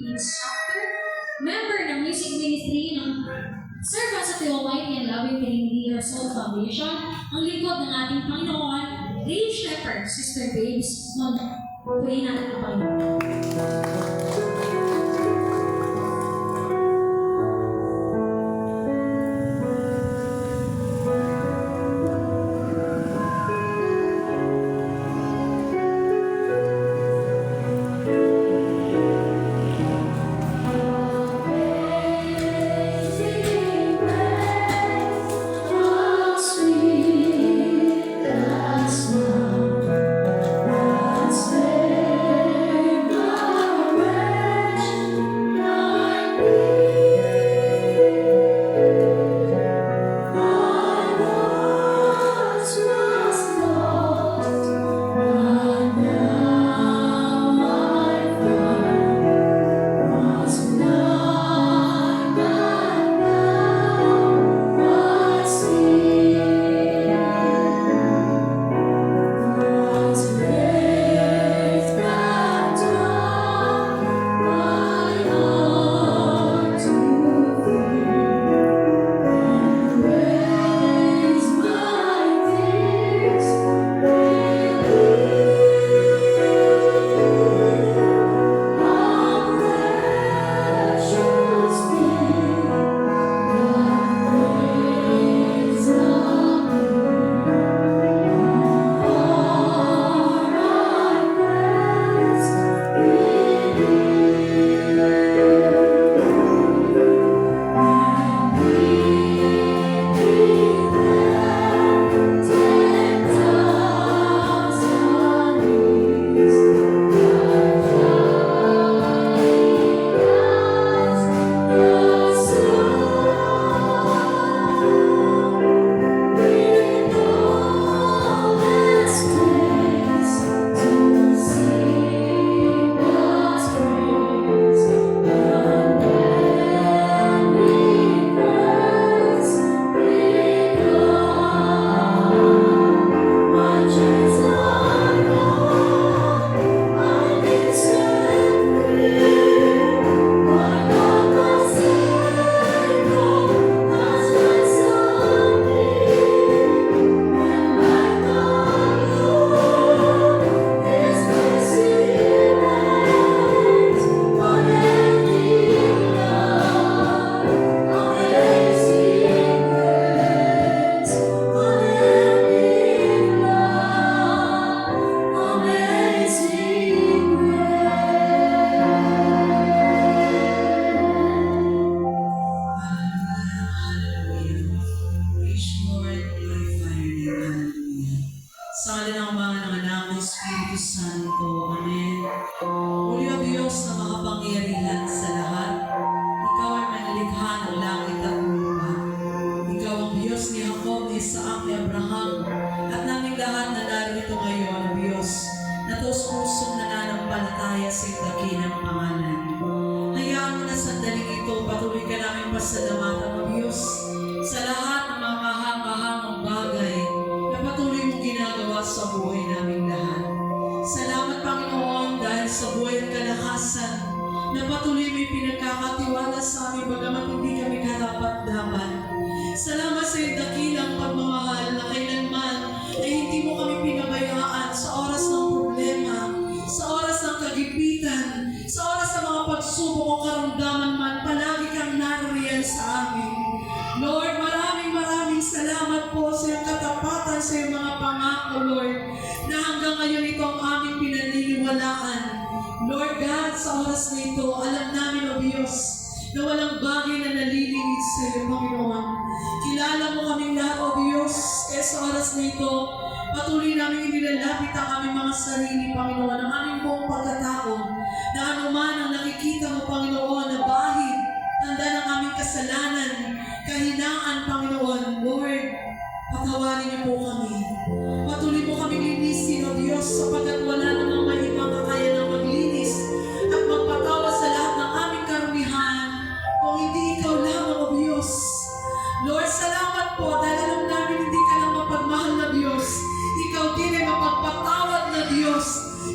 Instructor, member ng music ministry ng Servants of the Almighty and Loving Trinity Soul Foundation, ang lingkod ng ating Panginoon, Ray Shepherd, Sister Babes, magpupuin natin ang Panginoon.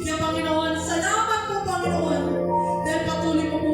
Kaya Panginoon, salamat po Panginoon dahil patuloy mo po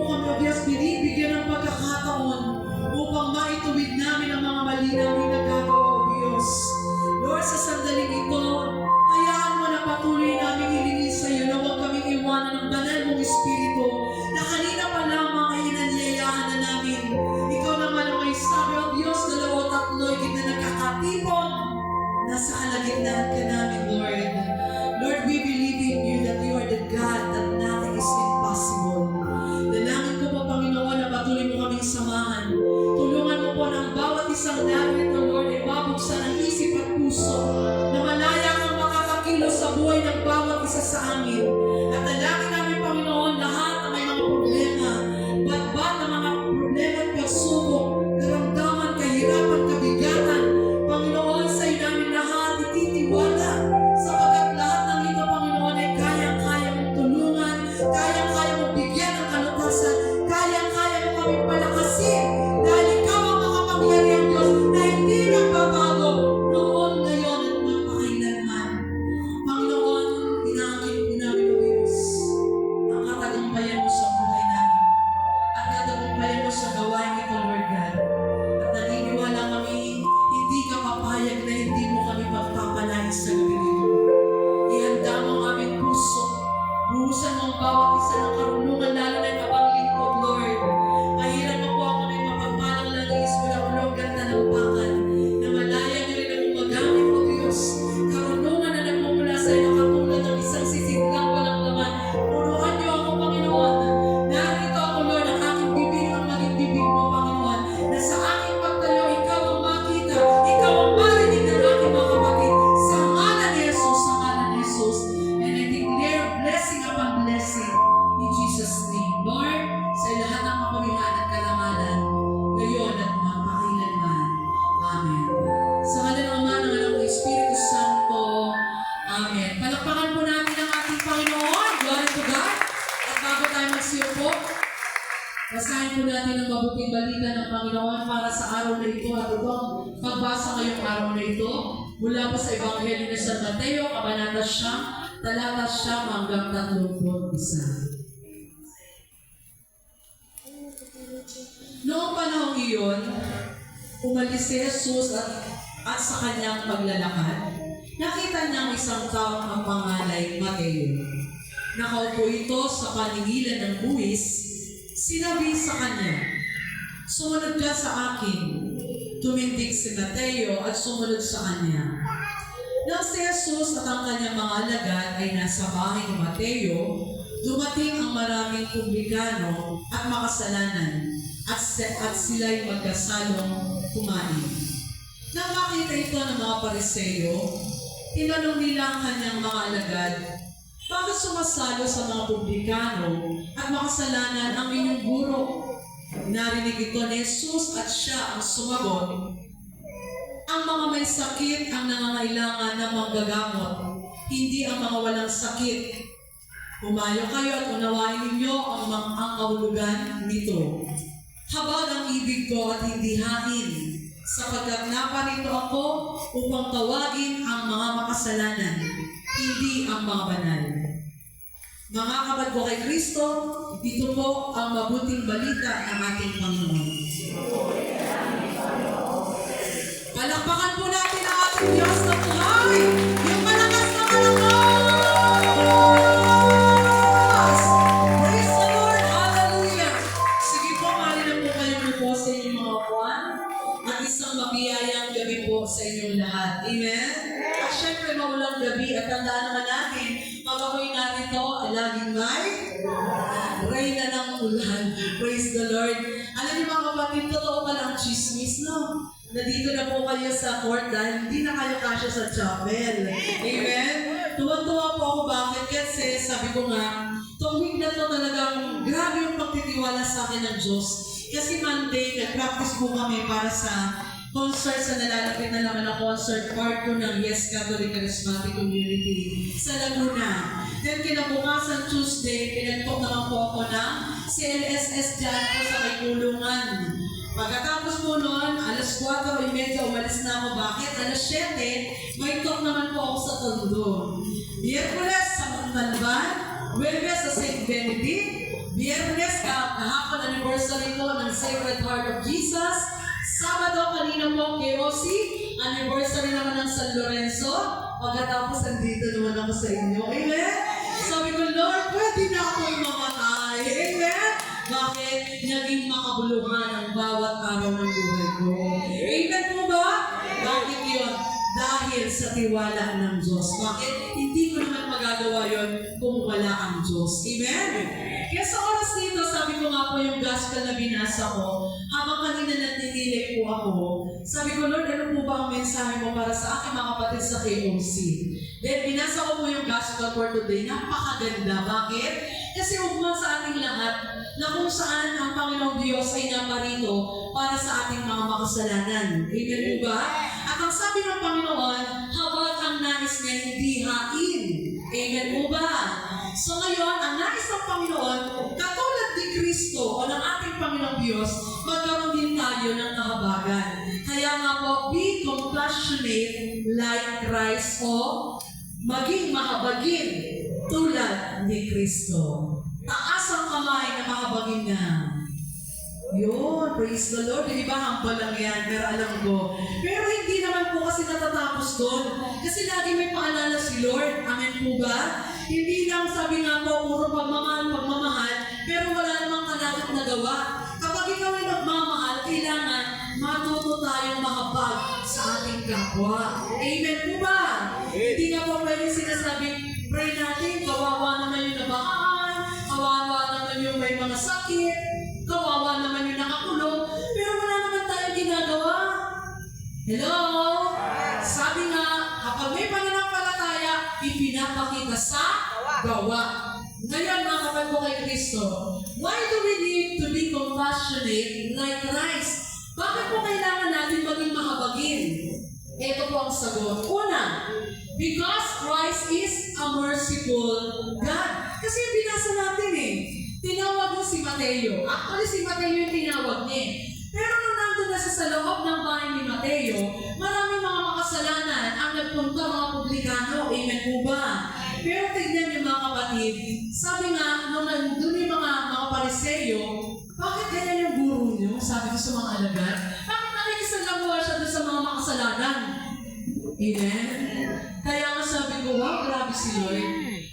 magsiyo po. Basahin po natin ang mabuting balita ng Panginoon para sa araw na ito at itong pagbasa ngayong araw na ito mula po sa Ebanghelyo ni San Mateo, Kabanata 9, talata 9 hanggang 31. Noong panahong iyon, umalis si Jesus at sa kanyang paglalakad, nakita niya ang isang taong ang pangalay Mateo. Nakaupo ito sa paningilan ng buwis. Sinabi sa kanya, "Sumunod ka sa akin." Tumindig si Mateo at sumunod sa kanya. Nang si Jesus at ang kanyang mga alagad ay nasa bahay ni Mateo, dumating ang maraming publikano at makasalanan at sila'y magkasalong kumain. Nang makita ito ng mga Pariseo, tinanong nila ang kanyang mga alagad, "Bakit sumasalo sa mga publikano at makasalanan ang inyong guro?" Narinig ito ni Jesus at siya ang sumagot, "Ang mga may sakit ang nangangailangan ng manggagamot, hindi ang mga walang sakit. Humayo kayo at unawain ninyo ang kahulugan nito. Habag ang ibig ko at hindi hain, sapagkat naparito ako upang tawagin ang mga makasalanan, hindi ang mga banal." Mga kapatid ko kay Kristo, ito po ang mabuting balita ng ating Panginoon. Palakpakan po natin ang ating Diyos na buhay! Yung malakas na malakas! Praise the Lord! Hallelujah! Sige po, mali na po kayong po sa inyong mga buwan at isang mabiyayang gabi po sa inyong lahat. Amen? At syempre, maulang gabi at tandaan naman natin, pag-akoy natin ito, laging may reyna ng ulan. Praise the Lord. Alam niyo mga kapatid, totoo pala ang chismis, no? Nandito na po kayo sa court dahil hindi na kayo kasya sa chapel. Amen? Tuwan-tuwa po ako. Bakit? Kasi sabi ko nga, itong week na to talagang grabe yung pagtitiwala sa akin ng Diyos. Kasi Monday, nag-practice po kami para sa concert sa nalalapit na naman na concert part 2 ng Yes Catholic Charismatic Community sa Laguna. Then kinabukasan Tuesday, pinagpok naman po ako ng CLSS dyan po sa may kulungan. Pagkatapos po noon, alas 4:30 umalis na ako. Bakit? Alas 7, may talk naman po ako sa Tondo. Miyerkules sa Montalban, Huwebes sa St. Benedict, Biyernes kahapon anniversary po ng Sacred Heart of Jesus, Sabado kanina po KOC, anniversary naman ng San Lorenzo, pagkatapos andito naman ako sa inyo. Amen? Sabi ko, Lord, pwede na ako'y mamatay. Amen? Bakit? Naging makabuluhan ang bawat araw ng buhay ko. Amen po ba? Bakit yun? Dahil sa tiwala ng Diyos. Bakit? Hindi ko naman magagawa yun kung wala ang Diyos. Amen? Kaya sa oras nito, sabi ko nga po yung gospel na binasa ko, habang kanina naninilay po ako, sabi ko, Lord, ano po ba ang mensahe mo para sa aking mga kapatid sa KOC? Then, binasa ko po yung gospel for today. Napakaganda. Bakit? Kasi ugma sa ating lahat na kung saan ang Panginoong Diyos ay naparito para sa ating mga makasalanan. Amen po ba? At ang sabi ng Panginoon, habang ang nais niya hindi hain. Amen po ba? So ngayon, ang nais ng Panginoon, katulad ni Kristo o ng ating Panginoong Diyos, magkaroon din tayo ng kahabagan. Kaya nga po, be compassionate like Christ o maging mahabagin tulad ni Kristo. Taas ang kamay na mahabagin na. Yun, praise the Lord. Di ba, humble lang yan, pero alam ko. Pero hindi naman po kasi natatapos doon. Kasi lagi may paalala si Lord. Amen po ba? Hindi lang sabi nga po, puro pagmamahal, pero wala namang kalakit na gawa. Kapag ikaw ay nagmamahal, kailangan matuto tayong mahabag sa ating kapwa. Amen po ba? Hindi nga po pwede sinasabi, pray natin, kawawa naman yung nabahaan, kawawa naman yung may mga sakit, kawawa naman yung nakakulong, pero wala naman tayong ginagawa. Hello? Sabi nga, kapag may pananampalataya, ipinapakita sa gawa. Ngayon, mga kapatid ko kay Kristo, why do we need to be compassionate like Christ? Bakit po kailangan natin maging mahabagin? Ito po ang sagot. Una, because Christ is a merciful God. Kasi binasa natin Tinawag mo si Mateo. Actually, si Mateo yung tinawag niya. Pero nung nandun na sa loob ng bahay ni Mateo, maraming mga makasalanan ang nagpunta mga publikano. Amen po ba? Pero tignan niyo mga kapatid, sabi nga, nung nandun yung mga pariseyo, bakit ganyan yung guro niyo? Sabi ko sa mga alagad, bakit nakikisalamuha siya doon sa mga makasalanan? Amen? Kaya nga sabi ko, wow, grabe si Lord.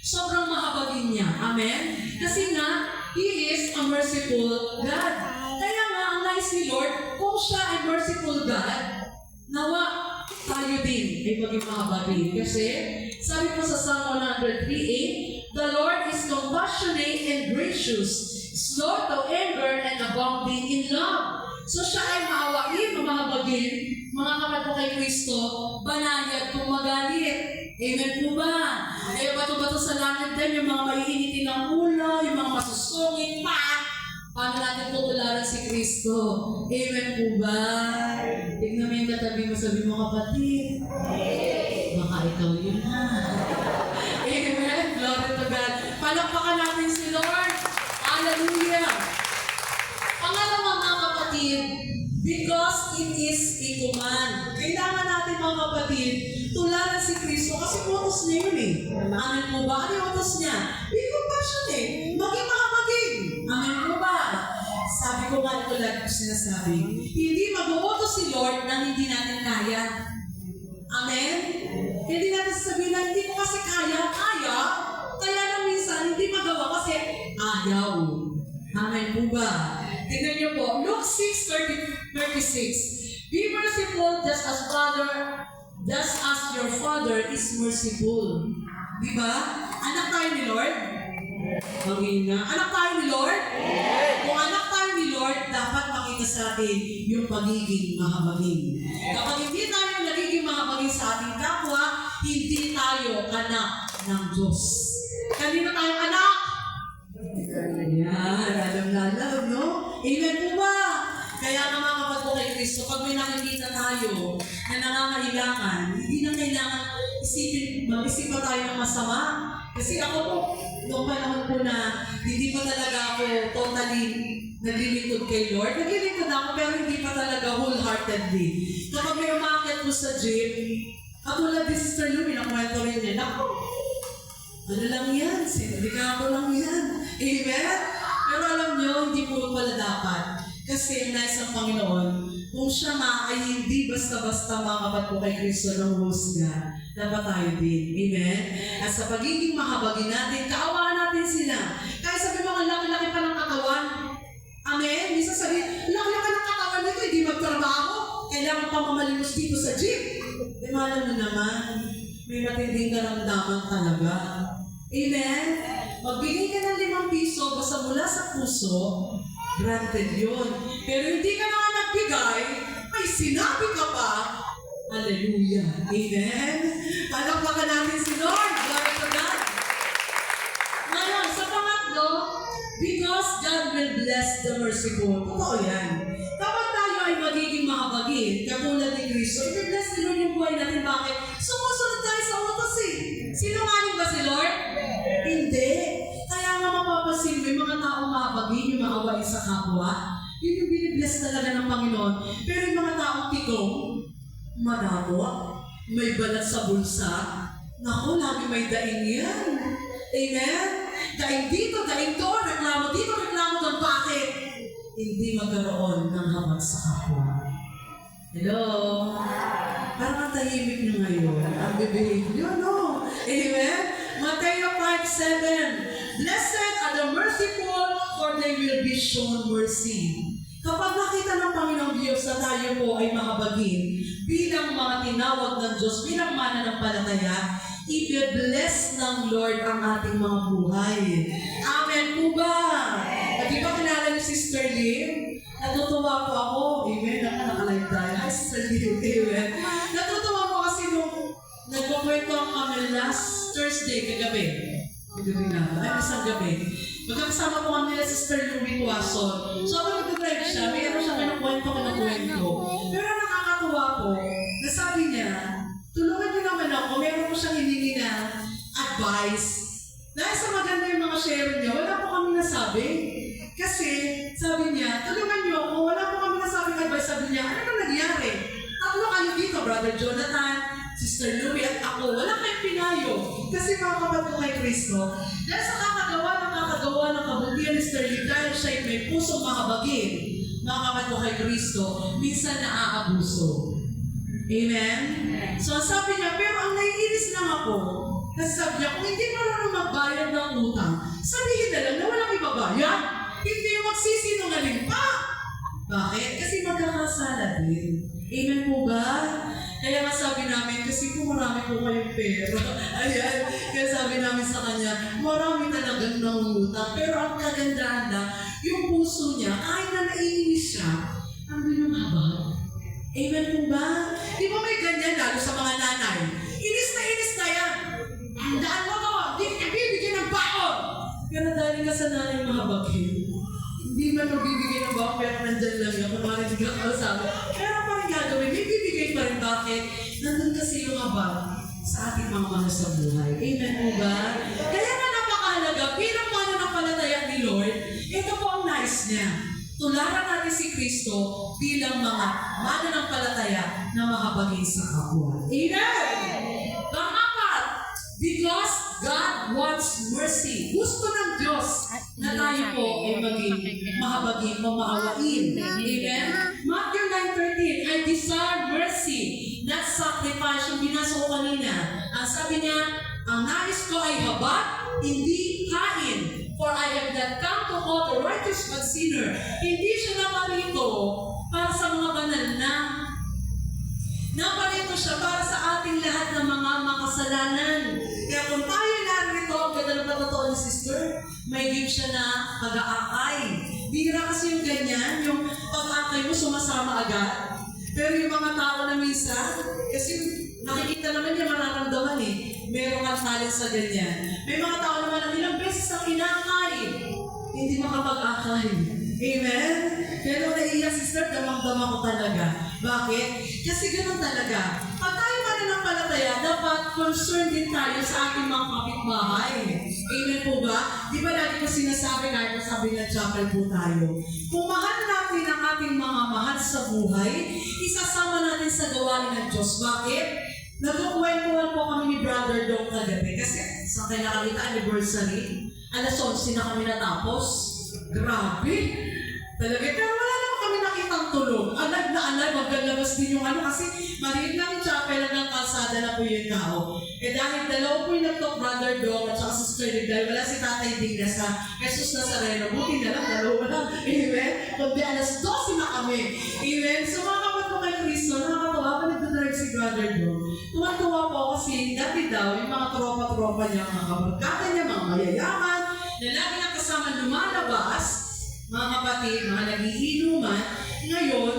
Sobrang mahabagin niya. Amen? Kasi nga, He is a merciful God. Kaya nga, ang nice ni Lord, kung siya ay merciful God, nawa tayo din ay maging mahabagin. Kasi, sabi po sa Psalm 103:8, the Lord is compassionate and gracious, slow to anger and abounding in love. So siya ay maawain, mahabagin, mga kapatid ko kay Kristo, banayad kung magalit. Amen po ba? Kaya bato-bato sa langit din, yung mga maiinitin ng ulo, yung mga masusungin pa. Paano natin tutularan si Kristo? Amen po ba? Tignan mo yung katabi mo, sabi mo kapatid. Baka ikaw yun ha. Amen. Glory to God. Palakpakan natin si Lord. Hallelujah. Pangalawa mga kapatid, because it is a command. Kailangan natin mga kapatid, tularan si Kristo kasi utos niya yun eh. Amen po ba? Ano yung utos niya? Be compassionate. Maging mahabagin. Amen po ba? Sabi ko nga ito lagi ko sinasabi, hindi mag-uutos si Lord na hindi natin kaya. Amen? Hindi natin sasabihin na hindi ko kasi kaya. Kaya lang minsan hindi magawa kasi ayaw. Amen po ba? Tingnan niyo po, Luke 6:36. Be merciful just as your Father is merciful. Diba? Anak tayo ni Lord? Pangina. Anak tayo ni Lord? Kung anak tayo ni Lord, dapat makita sa atin yung pagiging mahabagin. Kapag hindi tayo nagiging mahabagin sa ating kapwa, hindi tayo anak ng Diyos. Kanino tayo anak? Ayan, alam, no? Amen po ba? Kaya nga mga kapatid ko kay Kristo, pag may nakikita tayo na nangangailangan, hindi na kailangan mag-isip pa tayo ng masama. Kasi ako po, noong panahon po na hindi pa talaga ako totally naglilingkod kay Lord. Naglilingkod ako pero hindi pa talaga wholeheartedly. Kapag may umakit po sa jeep, katulad ni Sister Lumi, nakwento rin niya, naku, ano lang yan? Sindikado lang yan. Amen? Pero alam niyo, hindi po pala dapat. Kasi nais ang Panginoon, kung siya ay hindi basta-basta mga kapatid ko kay Kristo ng husga, dapat tayo din. Amen? At sa pagiging mahabagin natin, kaawaan natin sila. Kahit sabi mo, ang laki-laki pa ng katawan. Amen? Minsan sabi, laki-laki ng katawan nito, hindi magtrabaho. Kailangan pang mamalimos dito sa jeep. Di malam mo naman, may matinding karamdaman talaga. Amen? Magbigay ka ng 5 piso basta mula sa puso, granted yun. Pero hindi ka na nagbigay, may sinabi ka pa, hallelujah. Amen? Palakpakan natin si Lord. Glory to God. Ngayon, sa pangatlo, because God will bless the merciful. Totoo yan. Kapag tayo ay magiging mahabagin, katulad ni Kristo, i-bless ni Lord yung buhay natin. Bakit? Sumusunod tayo sa utos eh. Sinungaling ba si Lord? Hindi. Kaya nga mapapasin, may mga taong mahabagin, yung maawain sa kapwa. Yun yung binibless talaga ng Panginoon. Pero yung mga taong tikong, madabo, may balat sa bulsa, naku, lagi may daing yan. Amen? Daing dito, daing doon, reklamo dito, reklamo doon. Bakit? Hindi magkaroon ng habag sa kapwa. Hello? Parang ang tahimik nyo ngayon. Ang bibig nyo, no? Amen? Matthew 5:7. Blessed are the merciful, for they will be shown mercy. Kapag nakita ng Panginoong Diyos na tayo po ay mahabagin, bilang mga tinawag ng Diyos, bilang mananampalataya, i-bless ng Lord ang ating mga buhay. Amen po ba? At di ba kilala ni Sister Lim? Natutuwa po ako. Amen. Nakalive tayo. Hi, Sister Lim. Amen. Natutuwa po kasi nung nagkukwento kami last Thursday, kagabi. Kagabi na ba? Ay, isang gabi. Magkakasama po kami nila Sister Lumi Quason. So, ako nag-drive siya, mayroon siya kinukwento. Pero nakakatuwa po, nasabi niya, tulungan niyo naman ako, meron po siyang hiningi na advice. Dahil sa maganda yung mga share niya, wala po kami nasabi. mga kapatid ko kay Kristo? Dahil sa kakagawa ng kabutihan ni Sterling, dahil siya'y may pusong mahabagin, mga kapatid ko kay Kristo, minsan naaabuso. Amen? So sabi niya, pero ang naiinis lang ako, kasi sabi niya, kung hindi marunong magbayad ng utang, sabihin na lang na walang ibabayad. Hindi magsisinungaling pa. Bakit? Kasi magkakasala din. Amen po ba? Kaya nga sabi namin, kasi kung marami po kayong pera, ayan, kaya sabi namin sa kanya, marami talagang nangungutang. Pero ang kagandahan na, yung puso niya, kahit na naiinis siya, ang binumabag. Amen po ba? Di ba may ganyan lalo sa mga nanay? Inis na yan. Handaan mo to, di bibigyan ng baon. Pero dahil ka sa nanay mahabagin, hindi man magbibigay ng baon, pero nandyan lang yan, kung maraming hindi ka kausap. Pero pa rin gagawin, may bibigay pa rin. Bakit? Nandun kasi yung abang sa ating mga mahal sa buhay. Amen po ba? Kaya nga napakahalaga, bilang mananampalataya ni Lord, ito po ang nais niya. Tularan natin si Kristo bilang mga mananampalataya na mahabagin sa kapwa. Amen! Pang-apat, because God wants mercy. Gusto ng Diyos na tayo po ay maging mahabagin o maawain. Amen? Matthew 9:13, I desire mercy, not sacrifice. Yung binasa ko kanina. Ang sabi niya, ang nais ko ay habag, hindi kain. For I have not come to call the righteous but sinner. Hindi siya naparito para sa mga banal na. Naparito siya para sa ating lahat ng mga makasalanan. Kaya kung tayo narito, ang ganda ng patotoo ni sister, may give siya na pag-aakay. Bira kasi yung ganyan, yung pag-aakay mo sumasama agad. Pero yung mga tao na minsan, kasi nakikita naman niya mararamdaman eh. Meron kang talent sa ganyan. May mga tao naman na ilang beses na kinakain, hindi makapag-akay. Amen? Pero naiiyak sister, damang-dama ko talaga. Bakit? Kasi ganun talaga. Pag tayo mananampalataya, dapat concerned din tayo sa ating mga kapitbahay. Amen po ba? Di ba lagi ko sinasabi kahit nasabi ng chapel po tayo? Kung mahal natin ang ating mga mahal sa buhay, isasama natin sa gawain ng Diyos. Bakit? Nagkukwentuhan po kami ni Brother Dong kagabi kasi sa kailangan anniversary, alas 11 na kami natapos. Grabe! Talaga, pero wala naman kami nakitang tulog. Alag na alag, maglalabas din yung kasi maliit lang yung chapel hanggang kalsada na po yung tao. Dahil dalawa po yung nagtok Brother Dong at saka Sister Lig, dahil wala si Tatay Digna sa Jesus Nazareno, buti na lang, dalawa lang. Amen? Kundi alas 12 na kami. Amen? So mga kapatid ko kay Kristo, nakakatawa pa nagdadrive si Brother Dong. Tuwang-tuwa po kasi dati daw, yung mga tropa-tropa niya, mga kabarkada niya, mga mayayaman, na lagi na kasama lumalabas, mga kapatid, mga nagiinuman, ngayon,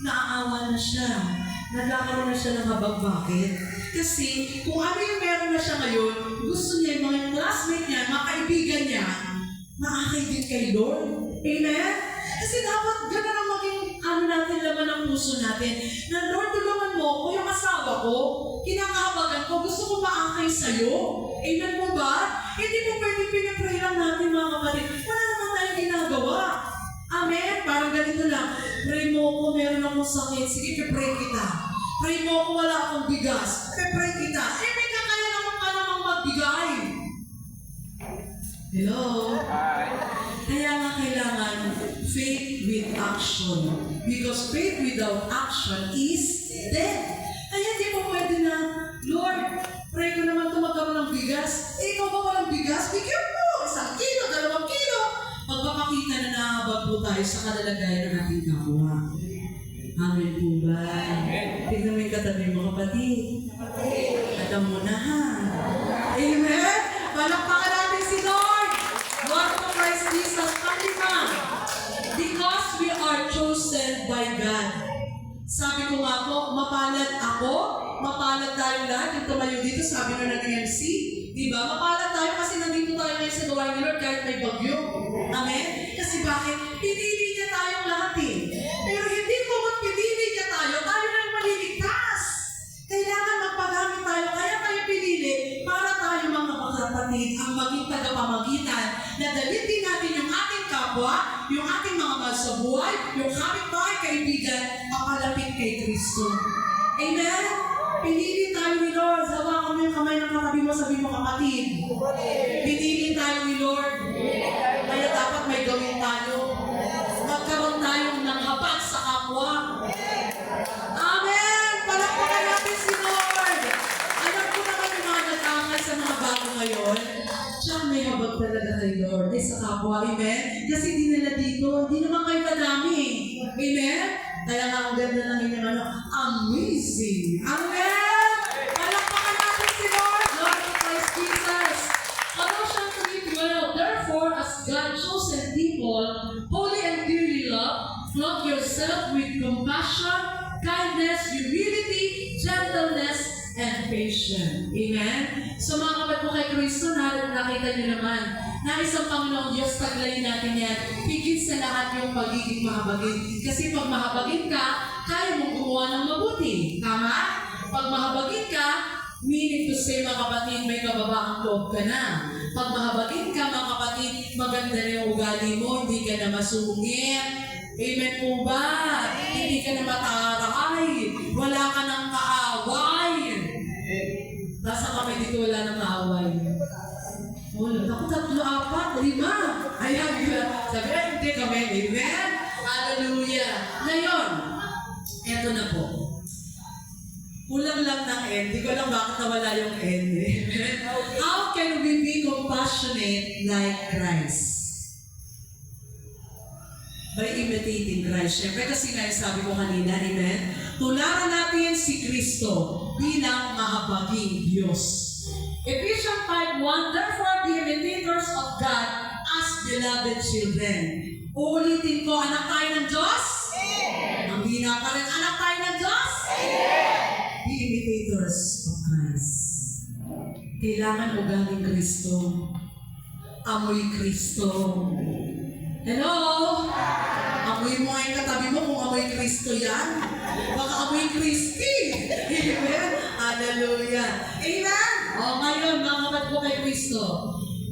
naaawa na siya. Nagkakaroon na siya ng habag. Bakit? Kasi kung ano yung meron na siya ngayon, gusto niya yung mga classmate niya, mga kaibigan niya, maakay din kay Lord. Amen? Kasi dapat gano'n ang maging natin laman ng puso natin. Na Lord, tulungan mo ko yung asawa ko, kinakahabagan ko, gusto ko maakay sa'yo. Amen mo ba? Hindi mo pwede pinapray lang natin mga kapatid. Wala naman tayong ginagawa. Amen? Parang ganito lang. Pray mo ko, meron akong sakit. Sige, pray kita. Pray mo ko, wala akong bigas. Pray kita. May kakaya naman ka namang magbigay. Hello? Kaya nga kailangan faith with action. Because faith without action is dead. Kaya di mo pwede na, Lord, pray ko naman ito magkaroon ng bigas. Ikaw ba walang bigas? Bigyan mo! 1 kilo, 2 kilo. Magpapakita na nahabag po tayo sa kalalagayan ng ating kapwa. Amen po ba? Tignan mo yung katabi mo, kapatid. Alam mo na ha. Amen? Palakpakan natin si Lord. Lord of Christ Jesus, palima. Because we are chosen by God. Sabi ko nga po, mapalad ako, mapalad tayo lahat. Yung tumayo dito, sabi na ng-MC. Diba? Mapalad tayo kasi nandito tayo ngayon sa gawain ni Lord kahit may bagyo. Amen? Kasi bakit? Pinili niya tayong lahat eh. Pero hindi po pinili niya tayo na yung maliligtas. Kailangan magpagamit tayo, kaya tayo pinili para tayo mga kapatid ang maging tagapamagitan na dalitin natin yung ating kapwa, yung ating mga mahal sa buhay, yung kapitbahay, kaibigan, papalapit kay Kristo. Amen? Pinili tayo ni Lord. Hawakan mo yung kamay ng katabi mo, sabi mo, kapatid. Pinili tayo ni Lord. Kaya dapat may gawin tayo. Magkaroon tayo ng habag sa kapwa. Amen! Palakpakan natin si Lord. Alam ko naman yung mga nag-angay sa mga bago ngayon. Siya may habag talaga kay Lord. Sa kapwa, amen? Kasi hindi nila dito, hindi naman kayo kadami. Amen? Kaya nga ang ganda ng inyong amazing. Amen! Palakpakan natin si Lord. Lord of Christ Jesus. Colossians 3:12. Therefore, as God's chosen people, holy and dearly loved, clothe yourself with compassion, kindness, humility, gentleness, and patience. Amen? So mga kapatid ko kay Kristo, nakita niyo naman na isang Panginoong Diyos, taglayin natin yan. Higit sa lahat yung pagiging mahabagin. Kasi pag mahabagin ka, kaya mong gumawa ng mabuti. Tama? Pag mahabagin ka, meaning to say mga kapatid, may kababaang loob ka na. Pag mahabagin ka mga kapatid, maganda na yung ugali mo, hindi ka na masungit. Amen po ba? Hindi ka na mataray. Wala ka ng kaaway. Nasa kami dito, wala ng kaaway. Wala. Ako 3, 4, 5. Ayan, sabi na, hindi kami. Amen? Hallelujah. Ngayon, eto na po. Kulang lang ng end. Hindi ko alam bakit nawala yung end. Amen? How can we be compassionate like Christ? By imitating Christ. Siyempre kasi nga sabi ko kanina, amen? Tularan natin si Kristo bilang mahabaging Diyos. Ephesians 5:1, therefore be imitators of God as beloved children. Uulitin ko, anak tayo ng Diyos? Ang hina pa rin, anak tayo ng Diyos? Be imitators of Christ. Kailangan ugaling Kristo. Amoy Kristo. Hello? Amoy mo nga yung katabi mo kung amoy Kristo yan. Baka amoy Kristi. Amen? Hallelujah. Amen? O ngayon, mga kapatid ko kay Kristo,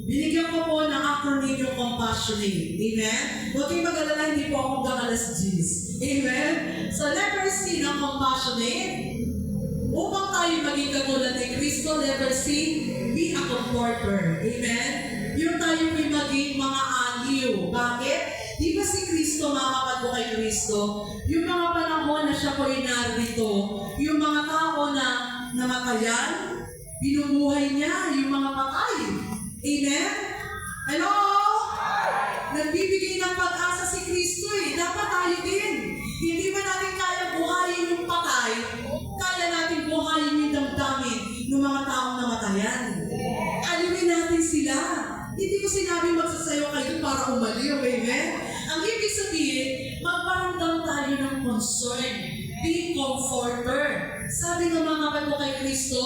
binigyan ko po ng acronym yung compassionate. Amen? Huwag kayong mag-alala, hindi po ako gakalas G's. Amen? So, letter C ng compassionate. Upang tayo maging katulad ni Kristo, letter C, be a comforter. Amen? Yung tayo may maging mga aliw. Bakit? Di ba si Kristo, mga kapatid ko kay Kristo, yung mga panahon na siya po ay narito, yung mga tao na namatayan, binubuhay niya yung mga patay. Amen? Hello? Nagbibigay ng pag-asa si Kristo eh. Dapat tayo din. Hindi ba natin kaya buhayin yung patay? Kaya natin buhayin yung damdamin ng mga taong namatayan. Aliwin natin sila. Hindi ko sinabi magsasayo kayo para umaliw. Amen? Ang ibig sabihin, magparamdam tayo ng concern. Be comforter. Sabi ng mga kapatid ko kay Kristo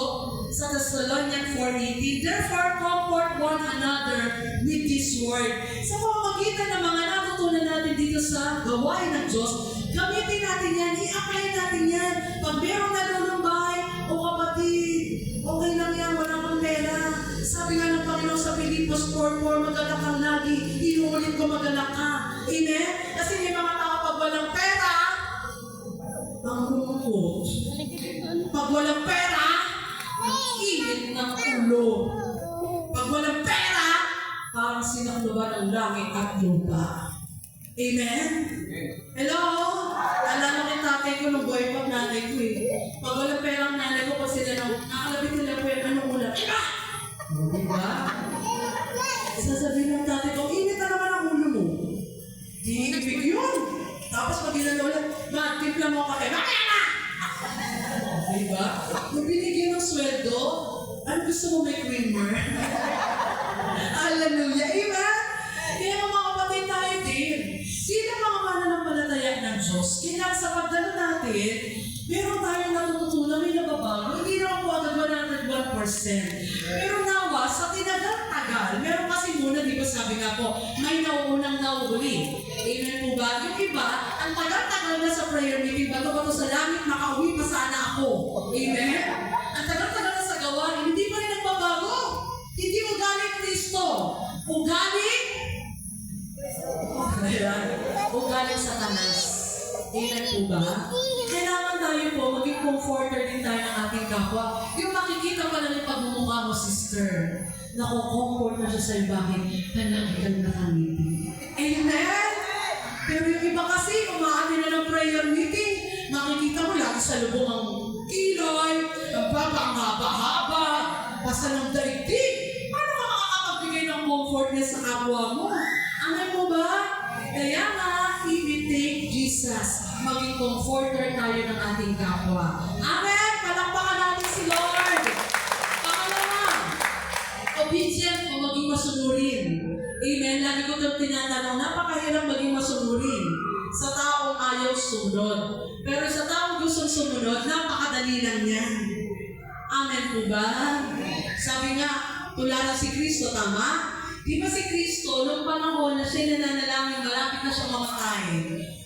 sa Thessalonians 4:18, therefore comfort one another with this word. Sa pamamagitan ng mga natutunan natin dito sa gawain ng Diyos, gamitin natin yan, i-apply natin yan. Pag merong nalulumbay, o kapatid, okay lang yan, wala kang pera. Sabi nga ng Panginoon sa Pilipos 4:4, magalak kang lagi, inuulit ko magalak ka. Amen? Kasi may mga tao pag walang pera, ang lungkot. Pag walang pera, ang init ng ulo. Pag walang pera, parang sinakluban ng langit at lupa. Amen? Hello? Alam mo yung tatay ko nung boy pag nanay ko eh. Pag walang pera ang nanay ko, pag sila nang nakalabit nila po yung anong ulam. Iba! O, diba? Sasabihin ng tatay ko, init na naman ang ulo mo. Di ibig yun. Tapos pag inalola, timpla mo ka kayo, mamaya na! Diba? Nung binigyan ng sweldo, ano gusto mo may creamer? Hallelujah! Amen? Kaya mga kapatid tayo din, sila mga mananampalataya ng Diyos, kailangan sa pagdalo natin, meron tayong natututunan, may nababago, hindi naman po agad 101%. Pero nawa, sa tinagal-tagal, meron kasi muna, di ba sabi nga po, may nauunang nauuli. Amen po ba? Yung iba, ang tagal-tagal na sa prayer meeting, bato-bato sa langit, makauwi pa sana ako. Amen? Ang tagal-tagal na sa gawain, hindi pa rin nagbabago. Hindi ugaling Kristo. Ugaling? Ugaling Satanas. Amen po ba? Kailangan tayo po maging comforter din tayo ng ating kapwa. Yung makikita pa lang yung pagmumukha mo, sister. Nako-comfort na siya sa'yo. Bakit? Nananggal na kami. Amen? Pero yung iba kasi, umaati na ng prayer meeting. Makikita mo lagi sa lubong ang kilay, ang baba, ang haba-haba, basta ng daigdig. Paano ka makakapagbigay ng comfort niya sa kapwa mo? Amen mo ba? Kaya nga, imitate Jesus. Maging comforter tayo ng ating kapwa. Amen! Palakpakan natin si Lord. Pangalawa, obedient o maging masunurin. Amen? Lagi ko itong tinatanong, napakahirap maging masunurin sa taong ayaw sumunod. Pero sa taong gustong sumunod, napakadali lang yan. Amen po ba? Sabi nga, tulad si Kristo, tama? Di ba si Kristo, noong panahon na siya nananalangin, malapit na siya mamatay.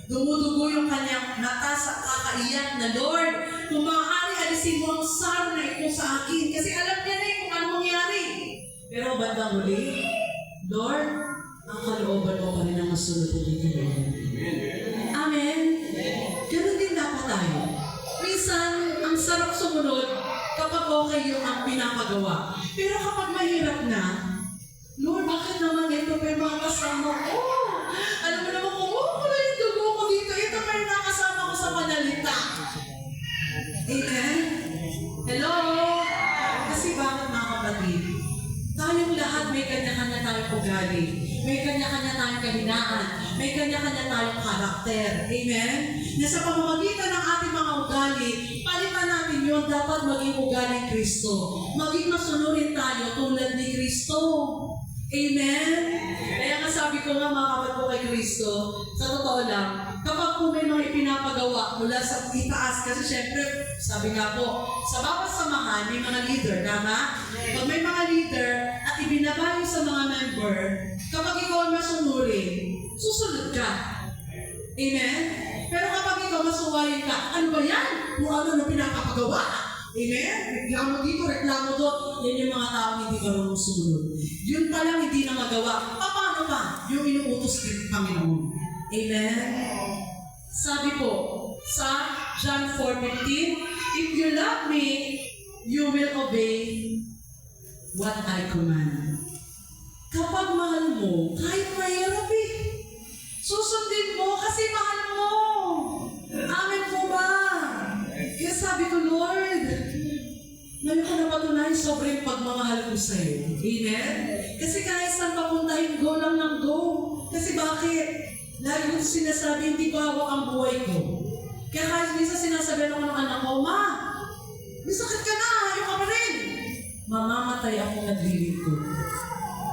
Dumudugo yung kanyang mata sa kakaiyak na, Lord, kung maaari, alisin mo ang saro na ito sa akin. Kasi alam niya na kung ano mangyari. Pero bandang huli, Lord, ang kalooban mo pa rin ang masunod dito, Lord. Amen? Ganun din dapat tayo. Minsan, ang sarap sumunod kapag okay yung ang pinapagawa. Pero kapag mahirap na, Lord, bakit naman ito pa yung mga kasama ko? Alam mo naman kung wala yung dugo ko dito, ito pa yung nakasama ko sa panalita. Amen? Hello? Kasi bakit mga kapatid? Tayong lahat may kanya-kanya tayong ugali. May kanya-kanya tayong kahinaan. May kanya-kanya tayong karakter. Amen? Na sa pamamagitan ng ating mga ugali, palitan natin yun, dapat maging ugali ng Kristo. Maging masunurin tayo tulad ni Kristo. Amen? Kaya nga sabi ko nga mga kapatid ko kay Kristo, sa totoo lang, kapag po may mga ipinapagawa mula sa itaas, kasi syempre, sabi nga po, sa bawat samahan, may mga leader, tama? Pag may mga leader at ibinabayo sa mga member, kapag ikaw ang masunurin, susunod ka. Amen? Pero kapag ikaw masuwayin ka, ano ba yan? Kung ano na pinapagawa? Amen? Reklamo dito, reklamo doon. Yan yung mga taong hindi marunong sumunod. Yun pa lang hindi na magawa. Paano pa? Yung inuutos din Panginoon. Amen? Sabi po, sa John 4:15, if you love me, you will obey what I command. Kapag mahal mo, kahit mahirap susundin mo kasi mahal mo. Amen po ba? Kaya sabi ko, Lord, ngayon ko napatunayan sobrang pagmamahal ko sa'yo. Amen? Kasi kahit saan papuntahin, go lang ng go. Kasi bakit? Lagi ko sinasabi, hindi ko hawak ang buhay ko. Kaya kahit minsan sinasabi ako ng anak ko, Ma, may sakit ka na, ayaw ka pa rin. Mamamatay ako naglilid ko.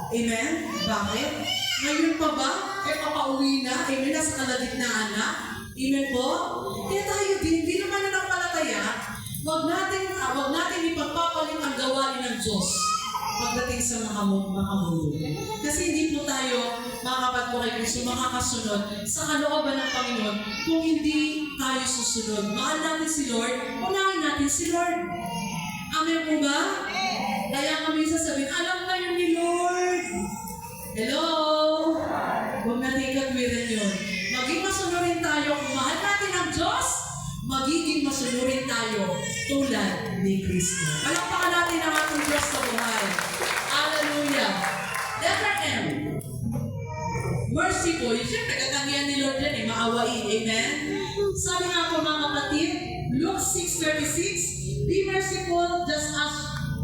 Amen? Bakit? Ngayon pa ba? Kaya papauwi na? Amen? Nasa kalagitnaan na? Amen po? Kaya tayo din, hindi naman nanampalataya, wag natin ipagpapalit ang gawain ng Diyos pagdating sa makamundo. Kasi hindi po tayo, mga kapatid ko kay Kristo, makakasunod sa kalooban ng Panginoon kung hindi tayo susunod. Mahal natin si Lord, unahin natin si Lord. Amen po ba? Kaya kami sasabihin, alam na yun ni Lord. Hello? Huwag natin ikatwiran yun. Maging masunurin tayo, kung mahal natin ang Diyos, magiging masunurin tayo tulad ni Kristo. Palakpakan natin ang ating Diyos sa buhay. Hallelujah. Letter M. Merciful. Siyempre, katangian ni Lord yan maawain. Amen? Sabi nga po mga kapatid, Luke 6:36, be merciful just as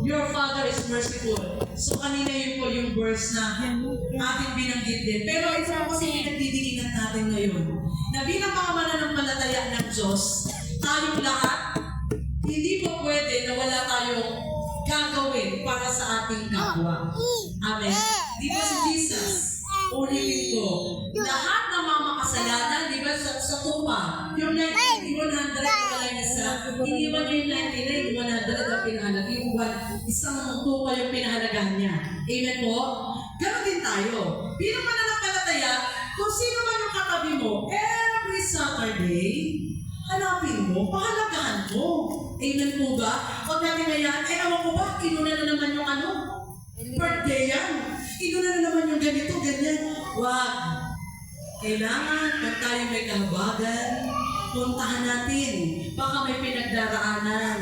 your Father is merciful. So kanina yun po yung verse na ating binanggit din. Pero ito po kasi pinagdidiinan natin ngayon. Na bilang mga mananampalataya ng Diyos, tayong lahat, hindi po pwede na wala tayong gagawin para sa ating kapwa. Amen. Di ba si Jesus, ulitin ko, lahat ng mga makasalanan, di ba sa tupa, yung 100 kalay na sa, iniwan niya yung 99, 100 ang pinahalag. Yung isang tupa yung pinahalagahan niya. Amen po? Ganon din tayo. Bilang mananampalataya, kung sino man yung katabi mo, every Saturday, hanapin mo, pahalagahan mo. Amen po ba? Huwag natin ngayon, awan ko ba, inuna na naman yung birthday yan. Inuna na naman yung ganito, ganyan. Wag. Kailangan, kung tayo may kahabagan, puntahan natin. Baka may pinagdaraanan.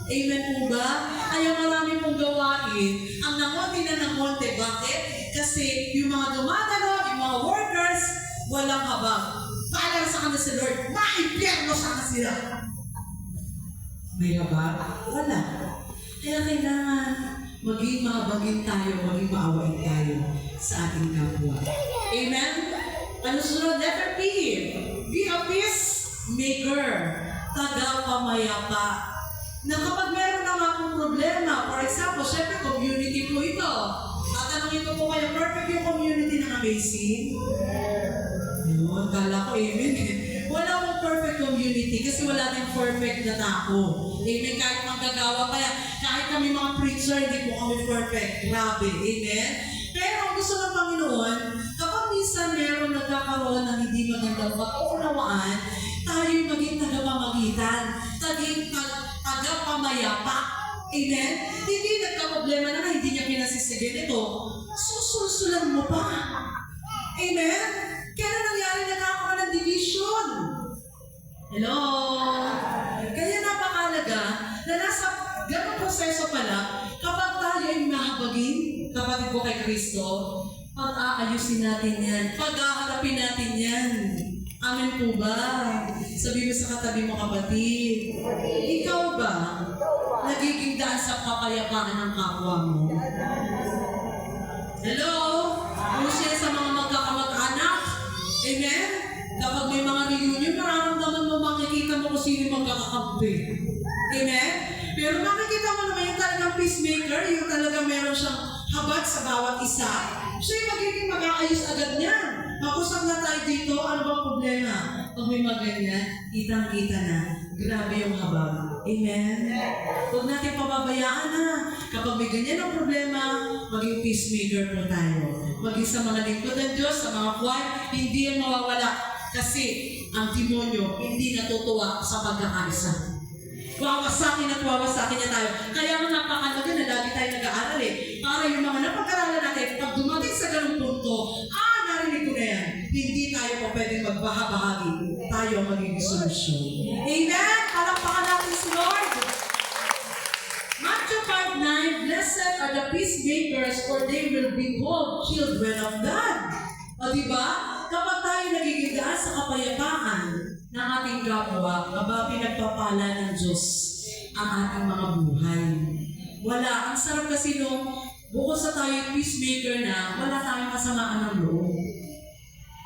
Amen po ba? Kaya marami pong gawain. Ang nangonti na nangonti. Bakit? Kasi yung mga dumadalo, yung mga workers, walang habag. Paalam sa kanila si Lord, maimpyerno sana sila. May habag? Wala. Kaya kailangan maging mahabagin tayo, maging maawain tayo sa ating kapwa. Amen? Ano sunod? Letter P. Be a peacemaker. Tagapamayapa. Na kapag meron na nga pong problema, for example, syempre community po ito. Tatanungin ko po kayo, perfect yung community ng Amazing? Yun, kala ko amen. Wala pong perfect community kasi wala din perfect na tao. Amen, kahit manggagawa kaya, kahit kami mga preacher, hindi po kami perfect. Grabe, amen? Pero ang gusto ng Panginoon, kapag minsan meron nagkakaroon ng hindi magandang pag-uunawaan, tayo yung maging tagapamagitan, tagapamayapa. Amen? Hindi nagka-problema na hindi niya pinasisigin ito. Susulsulan mo pa. Amen? Kaya nangyari nagkakaroon ng division. Hello? Kaya napakalaga na nasa ganong proseso pala, kapag tayo ay mahabagin, kapatid ko kay Kristo, pag-aayusin natin yan, pag-aharapin natin yan. Amen po ba? Sabi mo sa katabi mo, kapatid, ikaw ba nagiging daan sa kapayapaan ng kapwa mo? Hello? Ano siya sa mga magkakamag-anak? Amen? Kapag may mga reunion, mararamdaman mo, makikita mo kung sino magkakakampi. Amen? Pero makikita mo naman yung talagang peacemaker, yung talagang meron siyang habag sa bawat isa. Siya yung magiging mag-aayos agad niya. Mag-usap na tayo dito, ano bang problema? Pag may mga ganyan, kitang-kita na. Grabe yung habag. Amen? Huwag natin pababayaan na. Kapag may ganyan ang problema, maging peacemaker po tayo. Maging sa mga lingkod ng Diyos, sa mga kwan, hindi yan mawawala. Kasi ang demonyo hindi natutuwa sa pagkakaisa. Wawasakin at wawasakin niya tayo. Kaya nga napakalaga na lagi tayo nag-aaral para yung mga napag-aralan natin, pag dumating sa ganung punto, narinig ko na yan, hindi tayo pa pwedeng magbahabahagi. Tayo ang magiging solusyon. Amen? Palakpakan natin si Lord. Matthew 5:9, Blessed are the peacemakers, for they will be called children of God. O diba? Kapag tayo nagiging daan sa kapayapaan ng ating kapwa, pinagpapala ng Diyos ang ating mga buhay. Wala. Ang sarap kasi nung bukod sa tayo peacemaker na, wala tayong kasamaan ng loob.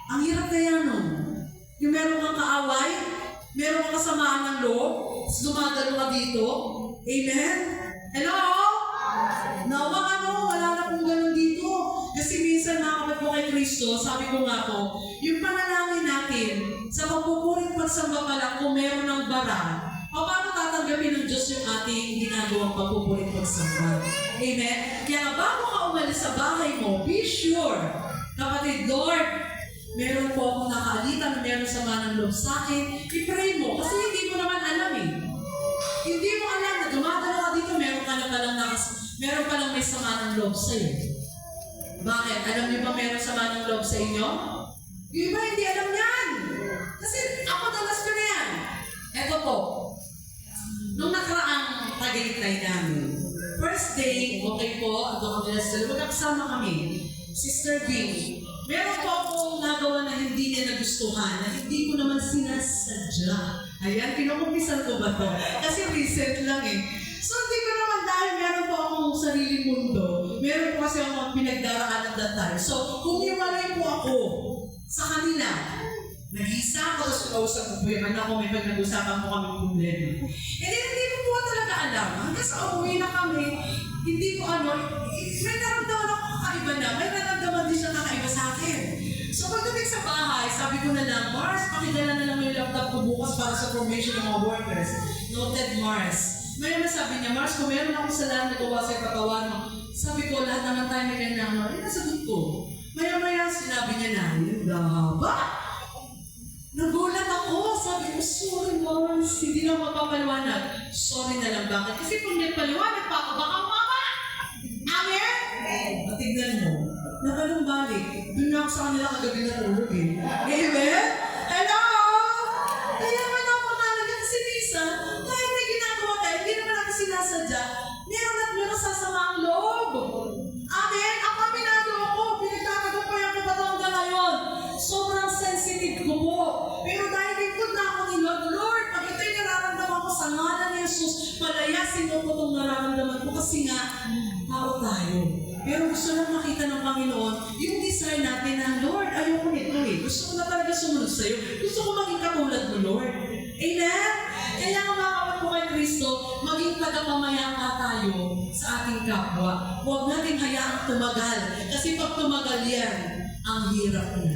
Ang hirap kaya nun. Yung meron kang kaaway, meron kang kasamaan ng loob, dumadalo ka dito. Amen? Hello? Wala na pong ganun dito. Kasi minsan nakakapag po kay Kristo, sabi ko nga po, yung panalangin natin, sa pagpupuring pagsamba pa lang, kung meron ng bara, paano tatanggapin ng Diyos yung ating ginagawang pagpupuring pagsamba? Amen? Kaya bago ka umalis sa bahay mo, be sure, kapatid, Lord, meron po akong nakaalita na meron sama ng loob sa akin, i-pray mo, kasi hindi mo naman alam eh. Hindi mo alam na dumadala ka dito, meron palang may sama ng loob sa'yo. Bakit? Alam niyo ba meron sama ng loob sa inyo? Yung iba hindi alam yan. Kasi ako dalas ko na yan. Eto po, nung nakaraang Tagaytay namin, first day, okay po, ako kami na magkakasama kami, Sister Bing, meron po akong nagawa na hindi niya nagustuhan, na hindi ko naman sinasadya. Ayan, kinukumpisan ko ba to? Kasi recent lang eh. So, hindi ko naman dahil meron po akong sariling mundo. Meron po kasi akong pinagdaraanan that time. So, humiwalay po ako sa kanila. Nag-isa ako, tapos kausap ko po yung anak ko, may pag-nag-usapan po kami ng problema. And then, hindi ko po talaga alam. Hanggang sa umuwi na kami, hindi ko may naramdaman ako kakaiba na. May naramdaman din siya kakaiba sa akin. So, pagdating sa bahay, sabi ko na lang, Mars, pakidala na lang yung laptop ko bukas para sa formation ng mga workers. Noted, Mars. May sabi niya, Mars, kung meron akong salaan na gawa sa katawan mo, sabi ko, lahat naman tayo may ganyan mo. Nasagot ko. Maya-maya, sinabi niya na, yung haba. Nagulat ako. Sabi ko, sorry, Mars. Hindi na mapapaliwanag. Sorry na lang. Bakit? Kasi kung nagpaliwanag pa ako, baka mama. Amen? Tignan mo. Nakalumbalik. Doon na ako sa kanila kagabi natulog eh. Amen? Hello? Kaya man ako talaga kasi minsan, kahit may ginagawa tayo, hindi naman natin sinasadya, meron at meron sasama ang loob. Amen? Ako aminado ako, pinagkakagampayan ko pa hanggang ngayon. Sobrang sensitive ko po. Pero dahil lingkod na ako ni Lord, Lord, pag ito'y nararamdaman ko sa ngalan ni Jesus, palayasin mo ko itong nararamdaman ko kasi nga, tao tayo. Pero gusto lang makita ng Panginoon, yung desire natin na, Lord, ayoko nito eh. Gusto ko na talaga sumunod sa'yo. Gusto ko maging katulad mo, Lord. Amen? Kaya nga mga kapatid ko kay Kristo, maging tagapamayapa tayo sa ating kapwa. Huwag natin hayaang tumagal. Kasi pag tumagal yan, ang hirap na.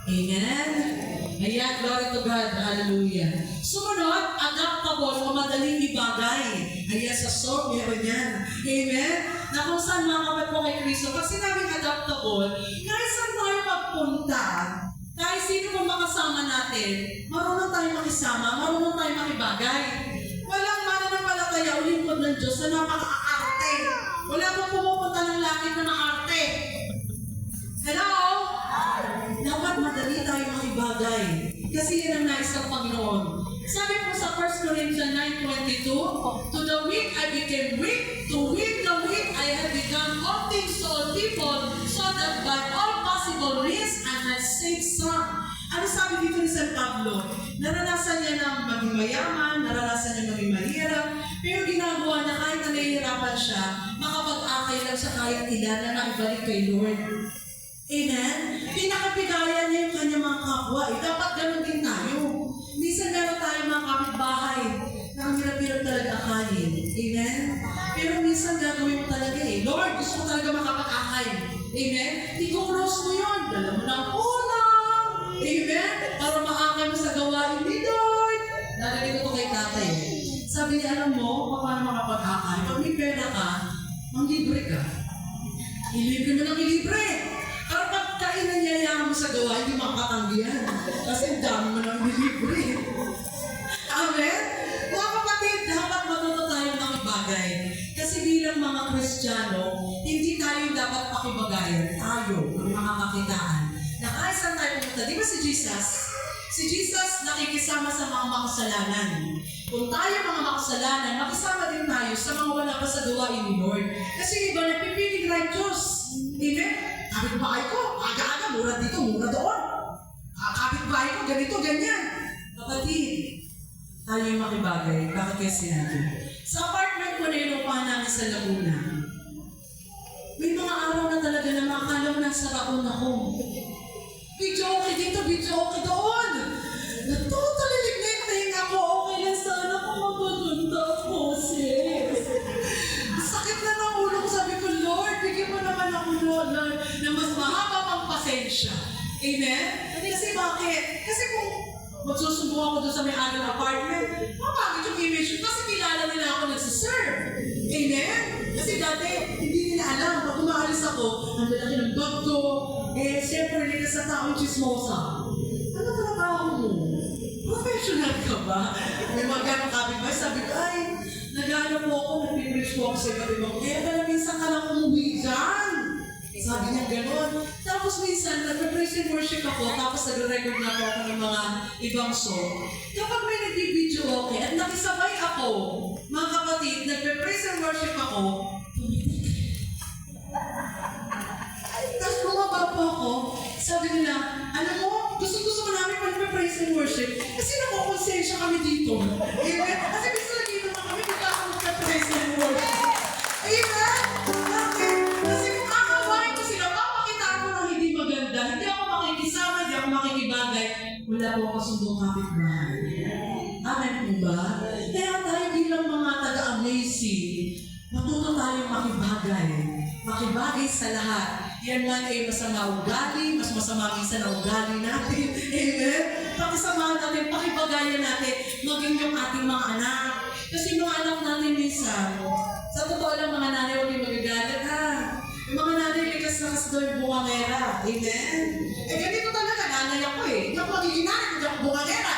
Amen? Ayan, glory to God. Hallelujah. Sumunod, adaptable o madaling ibagay. Ayan, sa song, meron yan. Amen? Na kung saan mga kapatid ko kay Kristo, pag sinabing adaptable, kahit saan tayo magpunta, kahit sino mo makasama natin, marunong tayo makisama, marunong tayo makibagay. Walang mananampalataya o lingkod ng Diyos na napaka-arte. Wala pong pumupunta ng langit na maarte. Hello? Dapat madali tayo makibagay. Kasi yan ang nais ng Panginoon. Sabi po sa 1 Corinthians 9:22, to the weak I became weak, to win the weak I have become all things to all people, so that by all possible means I might save some. Ano sabi dito ni San Pablo? Naranasan niya na maging mayaman, naranasan niya maging mahirap, pero ginagawa niya kahit na nahihirapan siya, makapag-akay lang sa kahit ilan na naibalik kay Lord. Amen? Pinakabigayan niya yung kanyang mga kapwa. Dapat ganun din tayo. Minsan meron tayo mga kapitbahay na ang hirap-hirap talaga akayin. Amen? Pero minsan gagawin mo talaga eh. Lord, gusto ko talaga makapag-akay. Amen? I-close mo yun. Dala mo ng ulam. Amen? Para maakay mo sa gawain ni Lord. Narinig ko kay tatay. Sabi niya, alam mo, paano makapag-akay? Pag may pera ka, manglibre ka. Ilibre mo ng ilibre. Para pagkain na niyayama mo sa gawa, hindi makakatanggihan. Kasi ang dami mo nang nilibre. Amen? Mga kapatid, dapat matuto tayong makibagay. Kasi bilang mga Kristiyano, hindi tayo dapat pakibagayan. Tayo, ang mga kakitaan. Na kahit saan tayo pumunta. Di ba si Jesus? Si Jesus nakikisama sa mga makasalanan. Kung tayo mga makasalanan, makisama din tayo sa mga wala pa sa gawain ni Lord. Kasi iba nagpipiling righteous. Amen? Kapit-bahay ko, aga-aga, mura dito, mura doon. Kapit-bahay ko, ganito, ganyan. Kapatid, tayo yung makibagay. Bakit kaya sinabi? Sa apartment ko na inupahan namin sa Laguna, may mga araw na talaga na makakala mo nasa raon ako. Video okay dito, video okay doon. Totally lignating ako. Okay lang sana kung magaganda ako, sis. Sakit na ng ulo ko. Sabi ko, Lord, bigyan mo naman ako, Lord, na mas mahaba pang pasensya. Amen? Kasi bakit? Kasi kung magsusumbong ako doon sa may-ari ng apartment, mapagod yung image yun. Kasi kilala nila ako nagsiserve. Amen? Kasi dati, hindi nila alam. Pag umaalis ako, ang lalaki ng bag ko, siyempre, hindi ka sa taong chismosa. Ano trabaho mo? Professional ka ba? May mga ganong kapitbahay, sabi ko, ay, nag-ano po ako, nag-preach po ako sa iba't ibang, kaya pala minsan ka lang umuwi dyan. Sabi niya gano'n. Tapos minsan, nag-praise and worship ako, tapos nag-record na po ako ng mga ibang song. Kapag may nag-video okay, at nakisabay ako, mga kapatid, nag-praise and worship ako, tapos bumaba po ako, sabi nila, alam mo, gusto-gusto ko namin pag praise and worship, kasi nakukonsensya kami dito. Amen? Kasi gusto na dito na kami, hindi ako magpa-praise and worship. Amen? Bakit? Kasi kung kakawain ko sila, papakitaan ko ng hindi maganda, hindi ako makikisama, hindi ako makikibagay, wala po ako sundong kapitbahay. Amen po ba? Kaya tayo bilang mga taga-amazing, matuto tayong makibagay. Makibagay sa lahat. Yan man ay masama ugali, mas masama minsan ang ugali natin. Amen? Pakisamahan natin, pakibagayan natin, maging yung ating mga anak. Kasi mga anak natin minsan, sa totoo lang mga nanay, huwag yung magagalit ha. Yung mga nanay, likas na kasi daw yung bungangera. Amen? Ganito talaga, nanay ako eh. Hindi ako magiging nanay, hindi ako bungangera.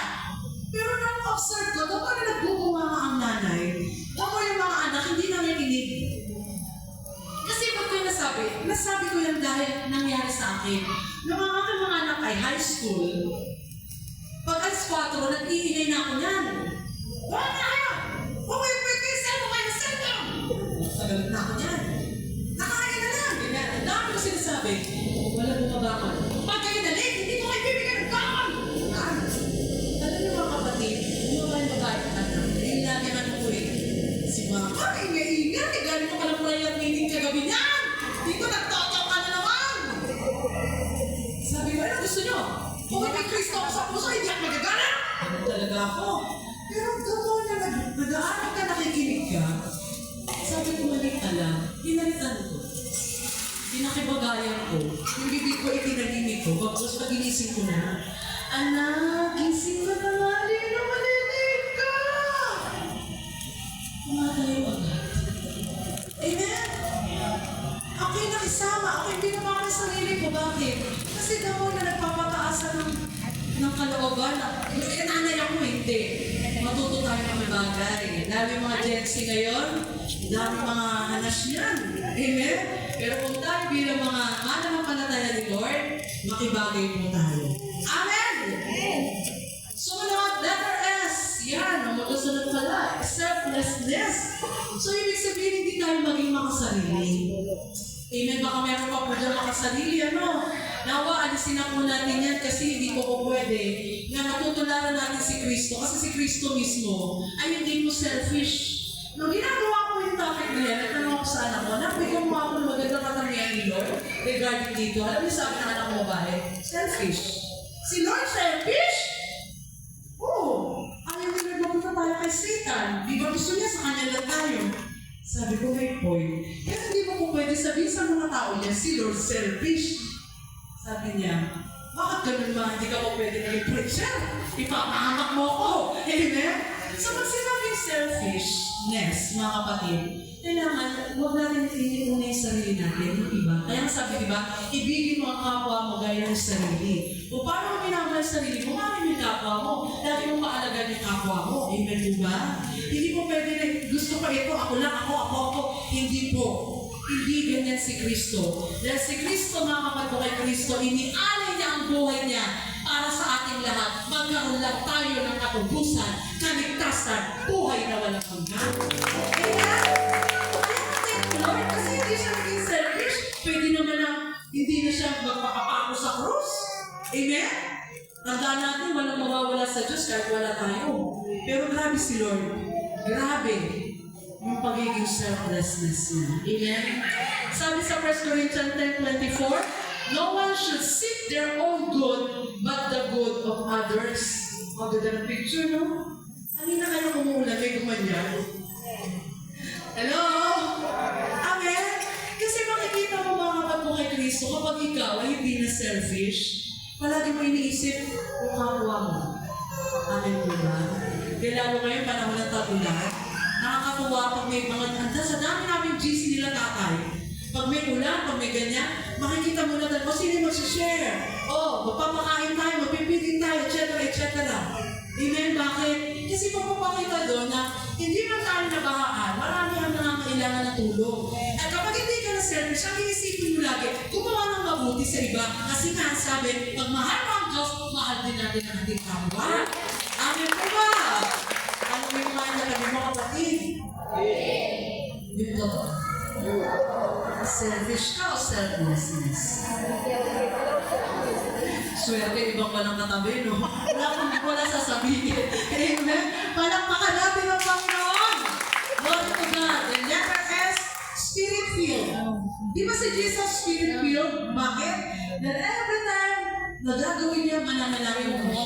Pero nang observe ko, kapag nagbubunga ang nanay, ako yung mga anak, hindi nakikinig. Kasi ba't ko nasabi ko yan dahil 4, nag-iingay na ako niyan. Wala na kayo! Wait, cellphone kayo, cellphone! Nagalit na ako niyan. Nakakain na lang, ganyan. Ang dami ko sinasabi. Wala bumabangon. Pag kayo na late, hindi ko kayo bibigyan ng kaman! Alam niyo mga kapatid, hindi mo kayo magkait na anak. Dahil lagi man ko si Mama, ingay-ingay. Galing ko palang prayer meeting kagabi niyan. Dito nagtataw ka na naman. Sabi ko, ano gusto niyo? Kung may Kristo ako sa puso, hindi ako magagana. Ano talaga ako? Pero totoo na nag-aaral ka, nakikinig ka. Sabi ko, maling alam, hinalitan ko. Pinakibagayan ko. Yung bibig ko, itinalinig ko. Tapos pag ginising ko na, anak, gising ka na nga, Lino, malinig ka! Kumatayo agad. Amen? Ako'y nakisama. Ako'y binaba ko sa sarili ko. Bakit? Kasi daw na nagpapataasan ng kalooban. Nanay ako, hindi. Matuto tayo ng mga bagay. Dami mga Gen Z ngayon. Dami mga hanas niyan. Amen? Pero kung tayo bilang mga mananampalataya ni Lord, makibagay po tayo. Amen? So, letter S. Yan, ang magkasunod pala. Selflessness. So, ibig sabihin, hindi tayo maging makasarili. Amen? Baka meron pa po dyan makasarili, ano? Nawa, alisin na po natin yan kasi hindi po pwede na matutularan natin si Kristo. Kasi si Kristo mismo ay hindi mo selfish. Nung ginagawa ko yung topic na yan, nagtanong ako sa anak ko, nabigyan mo ako ng magandang katangian ni Lord regarding dito. Alam niyo sabi ng anak ko babae, selfish. Si Lord selfish? Oo. Ayaw din nagpapunta tayo kay Satan. Di ba gusto niya sa kanya lang tayo? Sabi ko, may point. Kaya hindi mo po pwede sabihin sa mga tao niya, si Lord selfish. Sabi niya, bakit ganun ba? Hindi ka po pwede naging preacher. Ipapahamak mo ako. Amen? So pag sinabing selfishness, mga kapatid, kailangan, huwag natin iniuna yung sarili natin, yung iba. Kaya sabi, di ba, ibigin mo ang kapwa mo gaya ng sarili. O paano mo minamahal ang sarili mo, mamin yung kapwa mo. Lagi mo paalagan yung kapwa mo. Amen po ba? Hindi mo pwede na, gusto ko ito, ako lang, ako. Hindi po. Hindi ganyan si Kristo. Dahil si Kristo, mga kapatid ko kay Kristo, inialay niya ang buhay niya para sa ating lahat. Magkaroon lang tayo ng katubusan, kaligtasan, buhay na walang hanggan. Kaya, Lord, kasi hindi siya naging selfish, pwede naman na hindi na siya magpapapako sa krus. Amen? Tandaan natin, walang mawawala sa Diyos kahit wala tayo. Pero grabe si Lord. Grabe yung pagiging selflessness niya. Amen? Sabi sa 1 Corinthians 10:24, no one should seek their own good, but the good of others. Ang ganda ng picture, no? Kanina kayo kumuulan, may gumanyan. Hello? Amen? Kasi makikita mo mga kapag mo kay Kristo, kapag ikaw ay hindi na selfish, palagi mo iniisip kung kapwa mo. Amen po ba? Kaya lalo ngayon, panahon ng tagulan, nakakatuwa pag may mga anda. Sa dami namin GC nila tatay. Pag may ulan, pag may ganyan, makikita mo na tayo, sino yung mag-share? Magpapakain tayo, magpipitin tayo, etc. Amen? Bakit? Kasi magpapakita doon na hindi man tayo nabahaan, marami ang nangangailangan ng tulong. At kapag hindi ka na selfish, ang iisipin mo lagi, gumawa ng mabuti sa iba. Kasi nga sabi, pag mahal mo ang Diyos, mahal din natin ang ating kapwa. Amen po ba? Ano yung mahal na kami mga kapatid? Yung totoo. Selfish ka o selflessness? Swerte, ibang walang katabi, no? Wala sasabihin. Amen? Palakpakan natin ang Panginoon. Glory to God. And letter S, Spirit-filled. Di ba si Jesus Spirit-filled? Bakit? That every time na gagawin niya, mananalangin mo.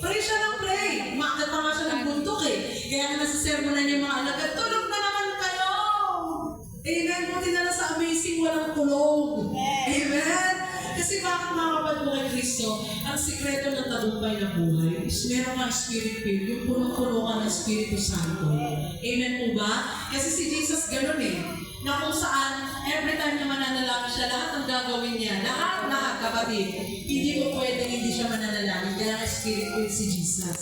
Pray siya ng pray. Umakit pa nga siya ng buntok eh. Kaya nga nasa sermonan niya mga alagad, tulog na naman kayo. Amen? Buti na lang sa amazing walang tulog. Amen? Kasi bakit mga kapatid mo kay Kristo, ang sikreto ng tagumpay na buhay is meron kang spirit-filled, yung punong-puno ka ng Espiritu Santo. Amen po ba? Kasi si Jesus ganun eh, na kung saan, every time na mananalangin siya, lahat ang gagawin niya, lahat kapatid, hindi mo pwede hindi siya mananalangin, kaya ang spirit-filled si Jesus.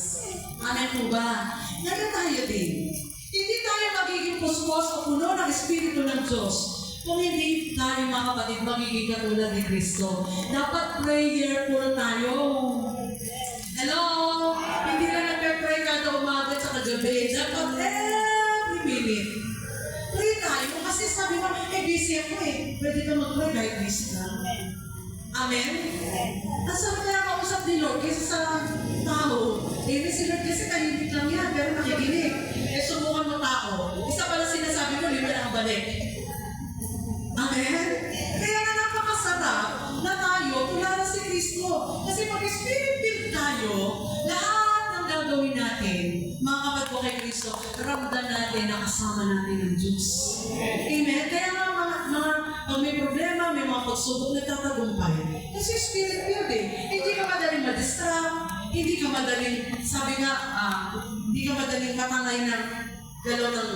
Amen po ba? Ngayon tayo din. Hindi tayo magiging puspos o puno ng Espiritu ng Diyos kung hindi tayo mga kapatid magiging katulad ni Kristo. Dapat prayerful tayo. Hello? Amen? Ang sarap kaya kausap ni Lord kaysa sa tao. Eh, si Lord kasi tahimik lang yan, pero nakikinig. Eh, subukan mo tao. Isa pala sinasabi mo, lima na ang balik. Amen? Kaya nga napakasarap na tayo tulad si Kristo. Kasi pag spirit-filled tayo, lahat ng gagawin natin, mga kapatid ko kay Kristo, ramdam natin na kasama natin ang Diyos. Amen? Kaya nga pag may problema, may mga pagsubok na tatagumpay. Kasi spirit-filled eh. Hindi ka madaling ma-distract, hindi ka madaling, sabi nga, hindi ka madaling matangay ng galaw ng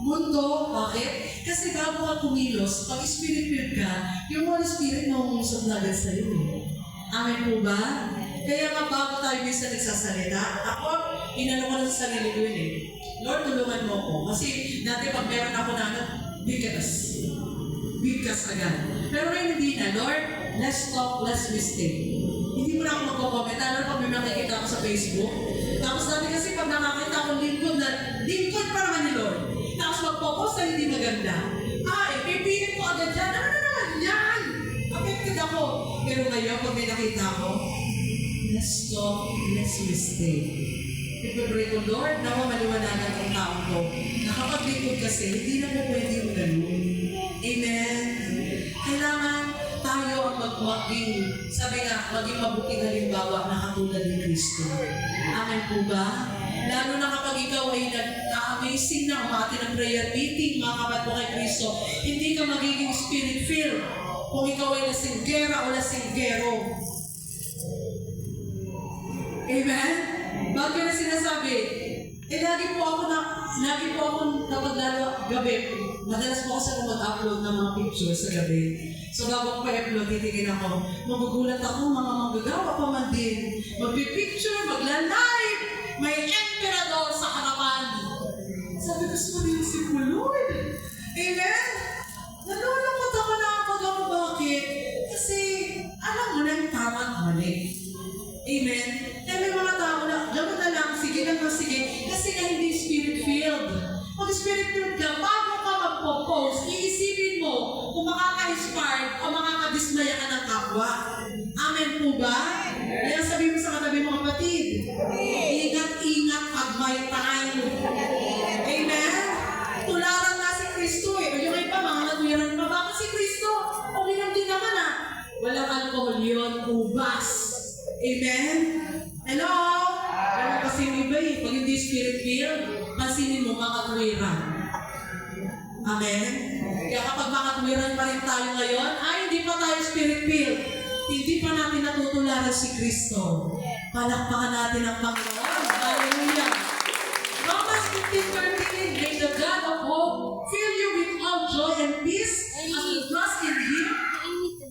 mundo. Bakit? Kasi bago ka kumilos, pag spirit-filled ka, yung Holy Spirit na umusap na agad sa'yo eh. Amen po ba? Kaya nga bago tayo minsan nagsasalita, ako, inano ko na sa sarili ko yun eh. Lord, tulungan mo ako. Kasi dati pag meron ako na, bigkas agad. Pero ngayon hindi na, Lord, let's talk, let's mistake. Hindi mo na ako magko-comment. Lalo pag may nakikita ako sa Facebook. Tapos dati kasi pag nakakita ako lingkod pa naman ni Lord. Tapos magpo-post na hindi maganda. Ipipilit ko agad yan. Ano na naman yan? Affected ako. Pero ngayon, pag may nakita ko, let's talk, let's mistake. Ipag-pray ko, Lord, nawa maliwanagan ang tao ko. Nakapag-likod kasi, hindi na po pwede yung ganun. Amen? Kailangan tayo ang maging, sabi nga, maging mabuting halimbawa na katulad ni Kristo. Amen po ba? Lalo na kapag ikaw ay nag-amazing na umati ng prayer meeting, mga kapatid ko kay Kristo, hindi ka magiging spirit-filled kung ikaw ay lasinggera o lasinggero. Amen? Bakit na sinasabi? Lagi po ako kapag lalo gabi, madalas po kasi ako mag-upload ng mga pictures sa gabi. So bago ko pa-upload, titigin ako, magugulat ako, mga manggagawa pa man din. Magpipicture, magla-live, may emperador sa harapan. Sabi ko, seryously po, Lord. Amen? Nalulungkot ako na ako bakit? Kasi alam mo na yung tama at mali. Amen? Kaya may mga tao na, gano'n na lang, sige lang, sige. Kasi nga hindi spirit-filled. Pag spirit-filled ka, bago ka magpo-post, iisipin mo kung makaka-inspired o makakadismaya ka ng kapwa. Amen po ba? Kaya sabihin mo sa katabi mo, kapatid, ingat-ingat pag may time. Amen? Tularan na si Kristo eh. O yung iba, mga natuyaran pa. Bakit si Kristo? Uminom din naman ah. Walang alcohol yun, ubas. Amen? Hello? Pero kasi yung iba eh, pag hindi spirit-filled, pansinin mo mga tuwiran. Amen? Kaya kapag mga tuwiran pa rin tayo ngayon, hindi pa tayo spirit-filled. Hindi pa natin natutularan si Kristo. Palakpakan natin ang Panginoon. Hallelujah! Romans 15:13, may the God of hope fill you with all joy and peace as you trust in Him,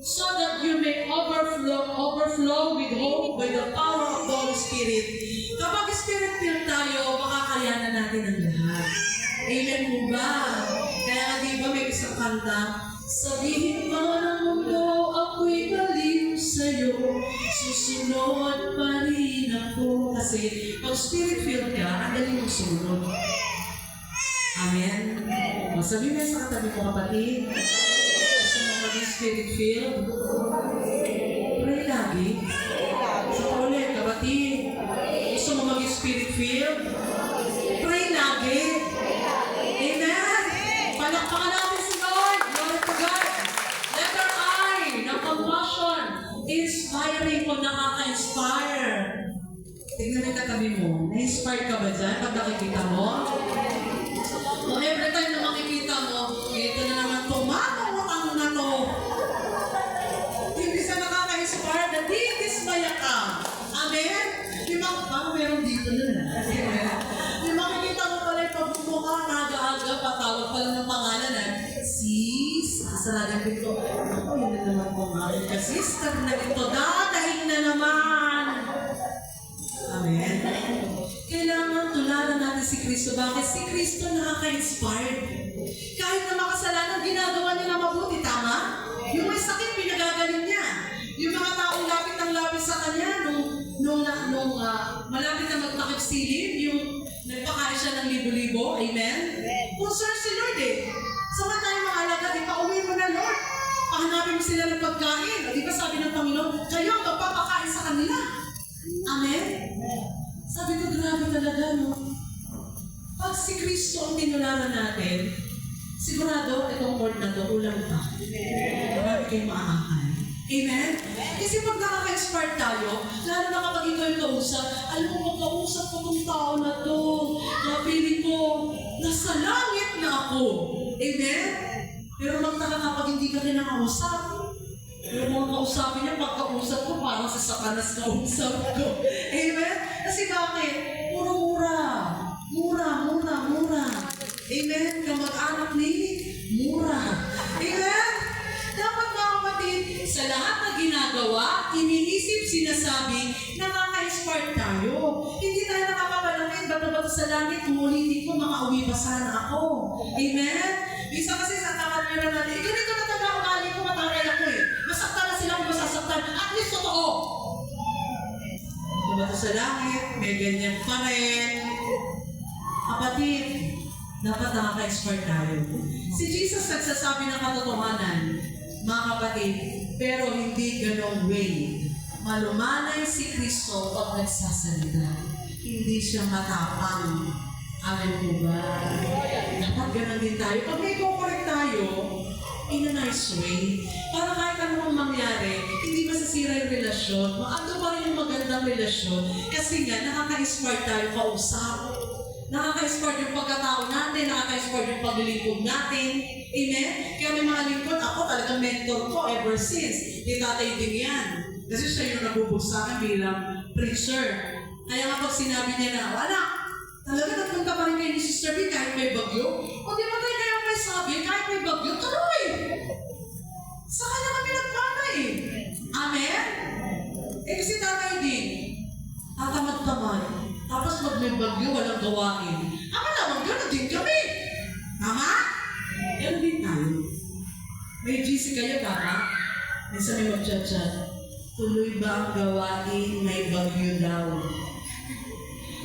so that you may overflow with hope by the power of the Holy Spirit. Kapag Spirit-filled tayo, makakayanan natin ang lahat. Amen mo ba? Kaya nga diba may isang kanta, sabihin mo ng mundo, ako'y baliw sa'yo, susunod pa rin ako. Kasi pag Spirit-filled ka, ang galing mong sumunod. Amen? Sabihin mo sa katabi ko, kapatid, spirit-filled. Pray lagi. Sa ulit, kapatid. Gusto mo maging spirit-filled? Pray lagi. Amen. Palakpakan natin si Lord. Glory to God. Letter I, ng compassion. Inspiring o nakaka-inspire. Tignan mo yung katabi mo. Na-inspire ka ba dyan pag nakikita mo? O every time na makikita mo, ito na naman tumatang na to. Hindi sa nakaka-inspire na di-dismaya ka. Amen? Di ba? Meron dito na. Di makikita mo pala yung pagmumukha, naga-aga, patawag pala ng pangalan na, sis, kasalanan ko. Ako, yun na naman kung aking ka-sister na ito. Dadahin na naman. Amen? Kailangan tularan natin si Kristo. Bakit? Si Kristo nakaka-inspired. Kahit na makasalanan, ginagawa niya na mabuti, tama? Yung may sakit, pinagagaling niya. Yung mga taong lapit ng lapit sa kanya, nung malapit na magtakip silid, yung nagpakain siya ng libo-libo, amen? Concern si Lord eh. Saan tayo mga alagad, ipauwi mo na Lord. Pahanapin mo sila ng pagkain. O, di ba sabi ng Panginoon, kayo ang magpapakain sa kanila. Amen? Sabi ko, grabe talaga, no? Pag si Kristo ang tinularan natin, sigurado itong word na to, kulang pa. Marami kayong maaahay. Amen? Kasi pag nakaka-inspire tayo, lalo na kapag ikaw yung kausap, alam mo, magkausap ko tong tao na to, napili ko, nasa langit na ako. Amen? Pero magtaka kapag hindi ka kinakausap. Yung mga kausapin niya, pagkausap ko, parang sa sakanas kausap ko. Amen? Kasi bakit? Mura-mura. Mura. Amen? Kamag-anak ni mura. Amen? Dapat mga kapatid, sa lahat na ginagawa, iniisip, sinasabi, nakaka-inspire tayo. Hindi tayo nakakabalangin, bato-bato sa langit, kung ulitin ko, makauwi pa sana ako. Amen? Bisa kasi sa takan na natin, ganito na talaga ugali ko, mataray ako eh. Masaktan na sila kung masasaktan. At least totoo. Bato sa langit, may ganyan pa rin. Kapatid, dapat nakaka-inspire tayo. Si Jesus nagsasabi ng katotohanan, mga kapatid, pero hindi ganong way. Malumanay si Kristo pag nagsasalita. Hindi siya matapang. Amen po ba? Dapat ganon din tayo. Pag may kukorek tayo, in a nice way, para kahit anong mangyari, hindi masasira yung relasyon, maando pa rin yung magandang relasyon, kasi nga, nakaka-inspire tayo kausap. Nakaka-inspire yung pagkatao natin, nakaka-inspire yung paglilingkod natin. Amen? Kaya may mga lingkod, ako talagang mentor ko ever since. Yung tatay din yan. Kasi siya yung nabubog sa akin bilang preacher. Kaya nga pag sinabi niya na, wala, talaga nagpunta pa rin kayo ni Sister B kahit may bagyo. O di ba tayo kayo may sabi, kahit may bagyo, tuloy! Sa kanya kami nagpana eh. Amen? Eh kasi tatay din, tatamad-tamad. Tapos pag may bagyo, walang gawain. Malamang gano'n din kami. Tama? Yan din tayo. May GC kayo, tama? Minsan may mag-chat-chat. Tuloy ba ang gawain? May bagyo daw.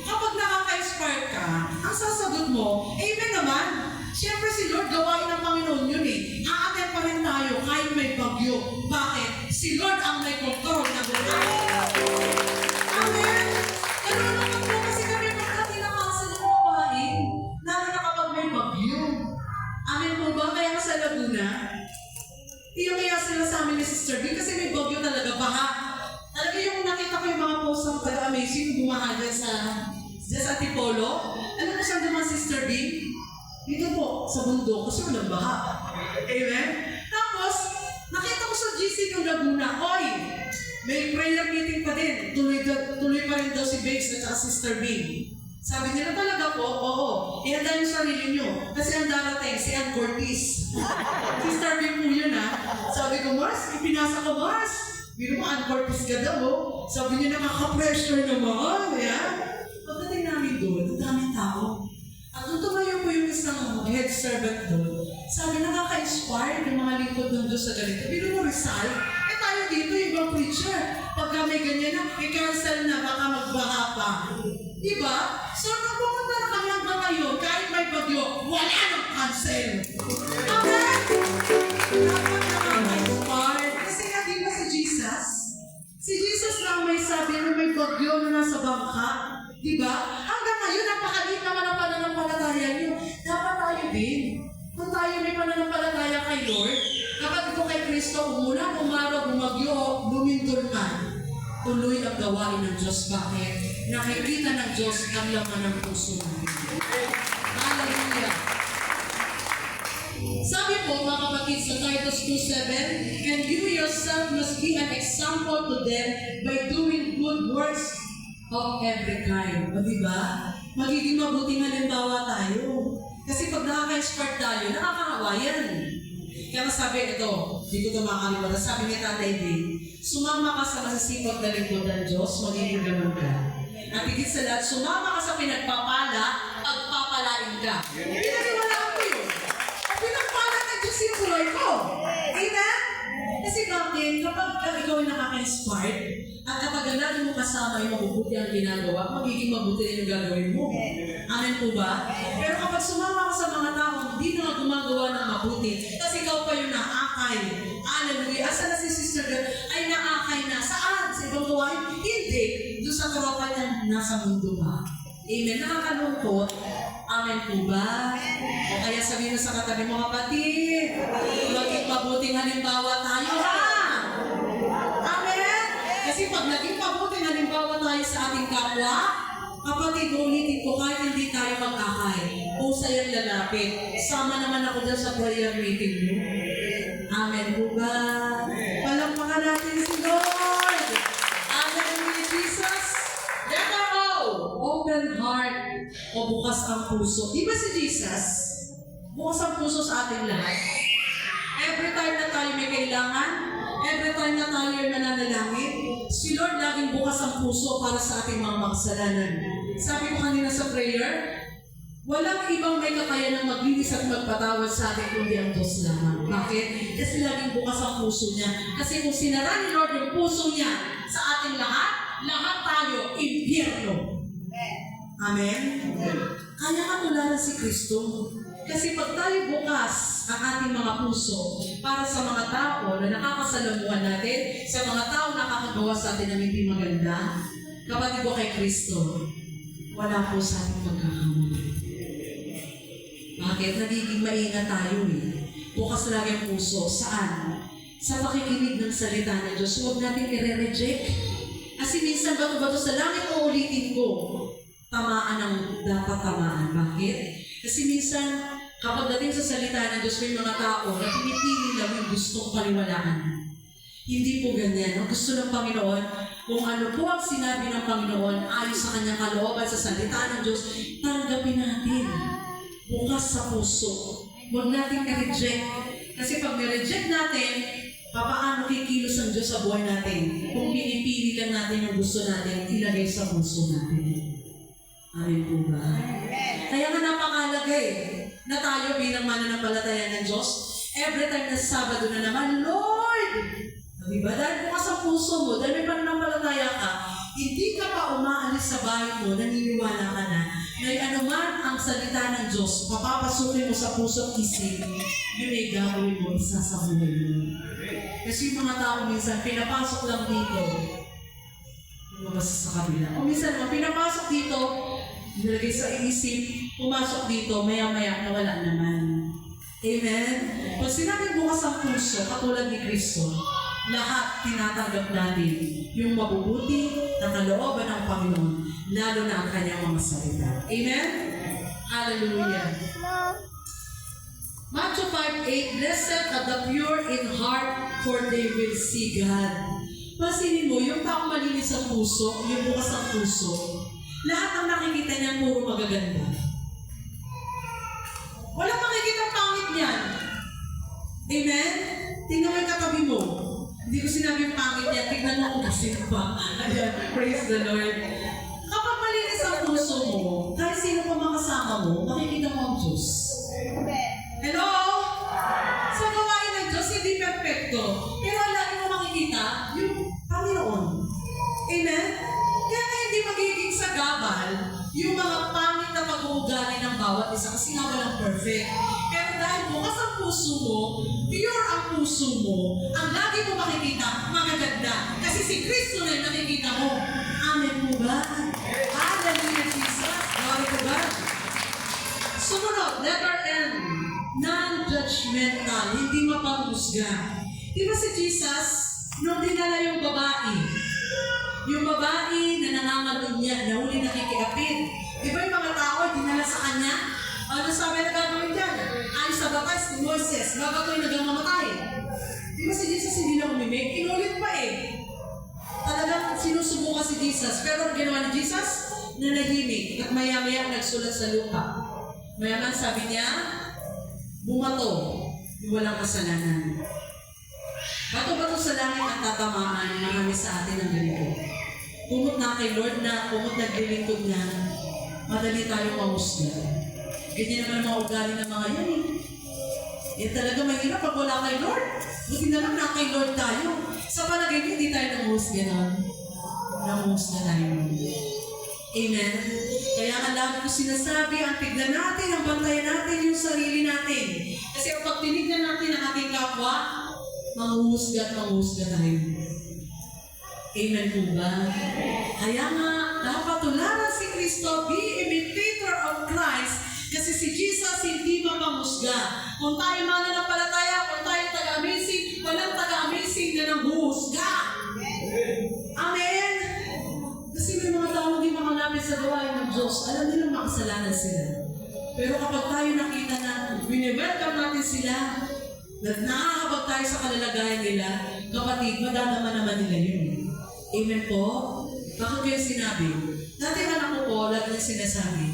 Kapag nakaka-inspire ka, ang sasagot mo, amen naman. Siyempre si Lord, gawain ng Panginoon yun eh. Aaten pa rin tayo kahit may bagyo. Bakit? Si Lord ang may control ng gawain. Amen? Nalulungan po kasi kami pagka tinakasan ng gawain, lalo na kapag may bagyo. Amen po ba? Kaya nga sa Laguna, iumiya sila sa amin ni Sister B kasi may bagyo talaga, baha. Talaga yung nakita ko yung mga post ng taga-amazing, bumaha dyan sa Antipolo. Alam mo saan naman Sister B? Dito po, sa bundok, kasi walang baha. Amen? Tapos, nakita ko sa GC ng Laguna, oy, may prayer meeting pa din. Tuloy pa rin daw si Bakes at Sister B. Sabi nila talaga po, oo, ihanda yung sarili nyo. Kasi ang darating, si Ann Cortez. Sister B po yun ha. Sabi ko, Mars, ipinasa ko, Mars. Biro mo, Ann Cortez ka daw, oh. Sabi niya, nakaka-pressure naman. Yan. Pagdating namin doon, ang daming tao. At nung tumayo po yung isang head servant doon, sabi, nakaka-inspire yung mga lingkod ng Diyos sa ganito. Biro mo, Rizal, tayo dito, ibang preacher. Pagka may ganyan na, i-cancel na, baka magbaha pa. Diba? So, nung pumunta na kami hanggang ngayon, kahit may bagyo, wala nang cancel. Amen? Dapat nakaka-inspire. Kasi nga, di ba si Jesus? Si Jesus lang may sabi na may bagyo na nasa bangka. Diba? Hanggang ngayon, napakaliit naman ang pananampalataya niyo. Dapat tayo din. Kung tayo may pananampalataya kay Lord, dapat ito kay Kristo, umulan, umaraw, bumagyo, lumindol man, tuloy ang gawain ng Diyos. Bakit? Nakikita ng Diyos ang laman ng puso natin. Hallelujah! Sabi po, mga kapatid, sa Titus 2:7, and you yourself must be an example to them by doing good works of every kind. O diba? Magiging mabuting halimbawa tayo. Kasi pag nakaka-inspire tayo, nakakahawa yan. Kaya sabi ito, hindi ko ito makakalimutan, sabi ni Tatay Din, sumama ka sa masisipag na lingkod ng Diyos, magiging ganun ka. At higit sa lahat, sumama ka sa pinagpapala, pagpapalain ka. Pinaniwalaan ko yun. At pinagpala ng Diyos yung buhay ko. Amen? Kasi bakit? Kapag ikaw ay nakaka-inspired, at kapag lagi mo kasama yung mabubuti ang ginagawa, magiging mabuti rin yung gagawin mo. Amen po ba? Pero kapag sumama ka sa mga tao, hindi na gumagawa ng mabuti, kasi ikaw pa yung naakay. Hallelujah. Asa na si Sister Girl? Ay naakay na. Saan? Sa ibang gawain? Hindi. Doon sa tropa niya, nasa mundo ba? Amen. Nakakalungkot. Amen po ba? O kaya sabihin mo sa katabi mo, kapatid, maging mabuting halimbawa tayo ha! Amen? Kasi pag naging mabuting halimbawa tayo sa ating kapwa, kapatid, ulitin ko, kahit hindi tayo mag-akay, usay ang lalapit. Sama naman ako dyan sa prayer meeting mo. Amen po ba? Palampakan natin si Lord! Hallelujah, Jesus! Letter O! Open heart o bukas ang puso. Di ba si Jesus? Bukas ang puso sa ating lahat. Every time na tayo may kailangan, every time na tayo ay mananalangin, si Lord laging bukas ang puso para sa ating mga makasalanan. Sabi ko kanina sa prayer, walang ibang may kakayanang maglinis at magpatawad sa atin kundi ang Diyos lamang. Bakit? Kasi laging bukas ang puso niya. Kasi kung sinara ni Lord yung puso niya sa ating lahat, lahat tayo impyerno. Amen? Kaya katularan si Kristo. Kasi pag tayo bukas ang ating mga puso para sa mga tao na nakakasalamuhan natin, sa mga tao na nakakagawa sa atin ng hindi maganda, kapatid ko kay Kristo, wala po sa ating pagkakamali. Bakit? Nagiging maingat tayo eh. Bukas lagi ang puso. Saan? Sa pakikinig ng salita ng Diyos. Huwag natin i-reject. Kasi minsan bato-bato sa langit o ulitin ko, tamaan ang dapat tamaan. Bakit? Kasi minsan, kapag dating sa salita ng Diyos, may mga tao na pinipili lang yung gustong paniwalaan. Hindi po ganyan. Ang gusto ng Panginoon, kung ano po ang sinabi ng Panginoon, ayon sa kanyang kalooban sa salita ng Diyos, tanggapin natin. Bukas sa puso. Huwag natin ka-reject. Kasi pag ni-reject natin, papaano kikilos ang Diyos sa buhay natin kung pinipili lang natin yung gusto natin ilagay sa puso natin. Amen po ba? Kaya nga napakalaga na tayo bilang mananampalataya ng Diyos, every time na Sabado na naman, Lord! Diba? Dahil bukas ang puso mo, dahil may mananampalataya ka, hindi ka pa umaalis sa bahay mo, naniniwala ka na anuman ang salita ng Diyos, papapasukin mo sa puso at isip, yun ay gagawin mo isa sa buhay mo. Kasi yung mga tao minsan, pinapasok lang dito, lumabas sa kabila. O minsan naman, pinapasok dito, nilagay sa isip, pumasok dito, maya-maya, nawala naman. Amen? Pag sinabing bukas ang puso, katulad ni Kristo, lahat tinatanggap natin yung mabubuti na kalooban ng Panginoon, lalo na ang kanyang mga salita. Amen? Hallelujah. Matthew 5:8, Blessed are the pure in heart, for they will see God. Pasinin mo, yung taong malinis ang puso, yung bukas ang puso, lahat ang nakikita niya puro magaganda. Walang makikita pangit niyan. Amen? Tingnan mo yung katabi mo. Hindi ko sinabing pangit niya, tignan mo kung kasi pa. Ayan, praise the Lord. Kapag malinis ang puso mo, kahit sino pa makasama mo, makikita mo ang Diyos. Hello? Sa gawain ng Diyos, hindi perfecto. Pero ang lagi mo makikita, yung Panginoon. Amen? Kaya nga hindi magiging sagabal yung mga pangit na pag-uugali ng bawat isa kasi nga walang perfect. Pero dahil bukas ang puso mo, pure ang puso mo, ang lagi mo makikita, magaganda. Kasi si Kristo na yung nakikita mo. Amen po ba? Hallelujah, Jesus. Glory to God. Sumunod, letter N. Non-judgmental, hindi mapanghusga. Di ba si Jesus, nung dinala yung babae na nangangalunya niya, na huli nakikiapid. Di ba yung mga tao, dinala sa kanya? Ano sabi na gagawin dyan? Ayon sa batas ni Moises, gagawin na mamatay. Di ba si Jesus hindi na umimik? Inulit pa Talagang sinusubukan si Jesus. Pero ang ginawa ni Jesus, nanahimik. At maya-maya nagsulat sa lupa. Mayaman sabi niya, bumato, yung walang kasalanan. Bato-bato sa langit ang tatamaan, marami sa atin ang ganito. Kumot na kay Lord na, kumot naglilingkod niya, madali tayong mahusga. Ganyan naman ang mga ugali ng mga yan Eh talaga mahirap pag wala kay Lord. Buti na lang na kay Lord tayo. Sa palagay ko, hindi tayo nanguhusga nun. Nanguhusga tayo nun. Amen? Kaya ang lagi ko sinasabi, ang tignan natin, ang bantayan natin yung sarili natin. Kasi kapag tinignan natin ang ating kapwa, manguhusga at manguhusga tayo. Amen po ba? Kaya nga, dapat tularan si Kristo, be imitator of Christ, kasi si Jesus hindi mapanghusga. Kung tayo mananampalataya, kung tayo taga-amazing, walang taga-amazing na nanghuhusga. Amen? Kasi may mga tao hindi makalapit sa gawain ng Diyos, alam nilang makasalanan sila. Pero kapag tayo nakita na wini-welcome natin sila, na nakakabag tayo sa kalalagayan nila, kapatid, madadama naman nila yun. Amen po? Bakit kayo sinabi? Dati anak ko po, lagi niya sinasabi,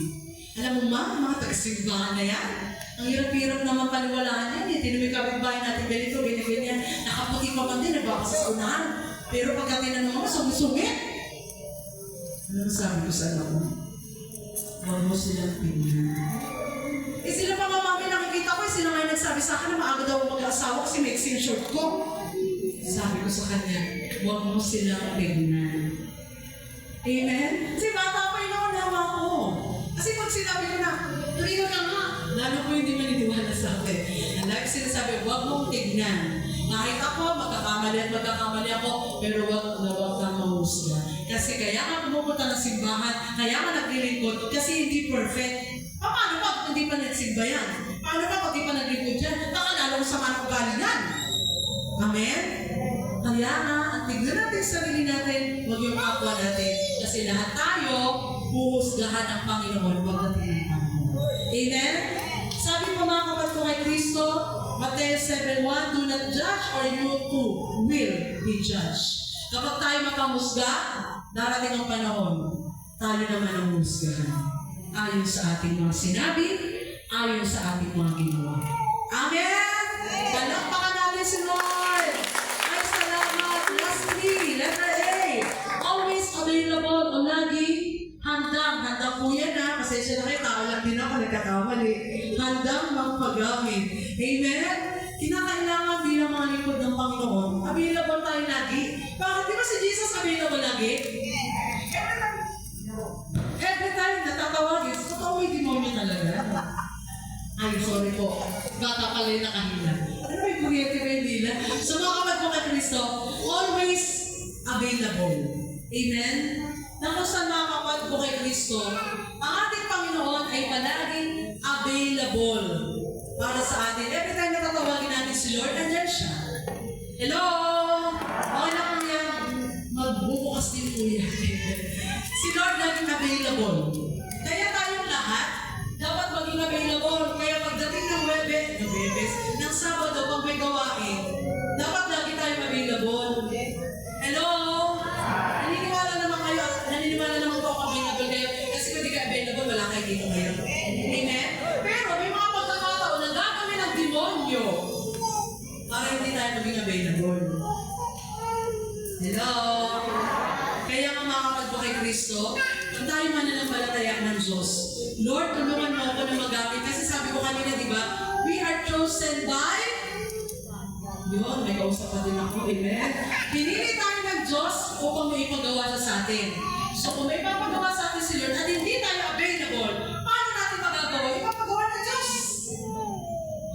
alam mo ma, mga taga-simbahan na yan, ang hirap-hirap naman paniwalaan yan. Tinumi kapit-bahay natin ganito, ganyan-ganyan. Nakaputi pa man din, nagbakasas sa unahan. Pero pagka tinanong mo, sumit-sumit. Ano sabi ko sa anak mo? Huwag mo silang tingnan. Eh sila pa mami nakikita ko, sila ngayon nagsabi sa akin na maaga daw ako mag-asawa kasi may exing short ko. Sabi ko sa kanya, huwag mo silang tingnan. Amen? Kasi bata pa yung nakunawa ko. Kasi pag sinabi ko na, tuloy ka nga, lalo ko hindi maniniwala sa akin. Ang lagi sinasabi, huwag mong tignan. Kahit ako, magkakamali ako, pero huwag kang mahusga. Kasi kaya nga pumupunta ng simbahan, kaya nga naglilingkod, kasi hindi perfect. Paano pa kung hindi pa nagsimba yan? Paano pa kung hindi pa naglingkod yan? Baka lalong sama ng ugali yan. Amen? Kaya nga, ang tignan natin sa sarili natin, huwag yung kapwa natin. Kasi lahat tayo, huhusgahan ng Panginoon pagdating ng Panginoon. Amen? Sabi po mga kapatid ko kay Kristo, Matthew 7:1, do not judge or you too will be judged. Kapag tayo mapangusga, darating ang panahon, tayo naman ang husgahan. Ayon sa ating mga sinabi, ayon sa ating mga ginawa. Amen! Palakpakan natin si Lord! Ay, salamat! Lastly, letter A. Always available o lagi handang. Handang po yan ha. Pasensya na kayo, tao lang din ako, nagkakamali. Handang magpagamit. Amen? Kinakailangan bilang mga lingkod ng Panginoon, available tayo lagi. Bakit? Di ba si Jesus available lagi? Every time natatawagin, totoo may demonyo talaga. Ay, sorry po. Bata pala yung nakahila. Ano ba yung kuryente ba yung dila? So mga kapatid ko kay Kristo, always available. Amen? Nakusta mga kapatid ko kay Kristo, ang ating Panginoon ay palaging available para sa atin. Every time natatawagin natin si Lord, nandiyan siya. Hello? Okay na po yan. Magbubukas din po yan. Si Lord laging available. Kaya tayong lahat, dapat maging available. Kaya pagdating ng Webes, ng Sabado pag may gawain, dapat lagi tayong available. Hello? Naniniwala naman po ako available kayo. Kasi kung di ka available, wala kayo dito ngayon. Amen? Pero may mga pagkakataon na gagawin ng demonyo para hindi tayo maging available. Hello? Kaya nga mga kapatid ko kay Kristo, kung tayo mananampalataya ng Diyos, Lord, tulungan mo ako na magamit. Kasi sabi ko kanina, di ba, we are chosen by... Yun, may kausap pa din ako. Amen? Pinili tayo ng Diyos upang may ipagawa siya sa atin. So kung may papagawa sa atin si Lord at hindi tayo available, paano natin magagawa? Ipapagawa ng Diyos.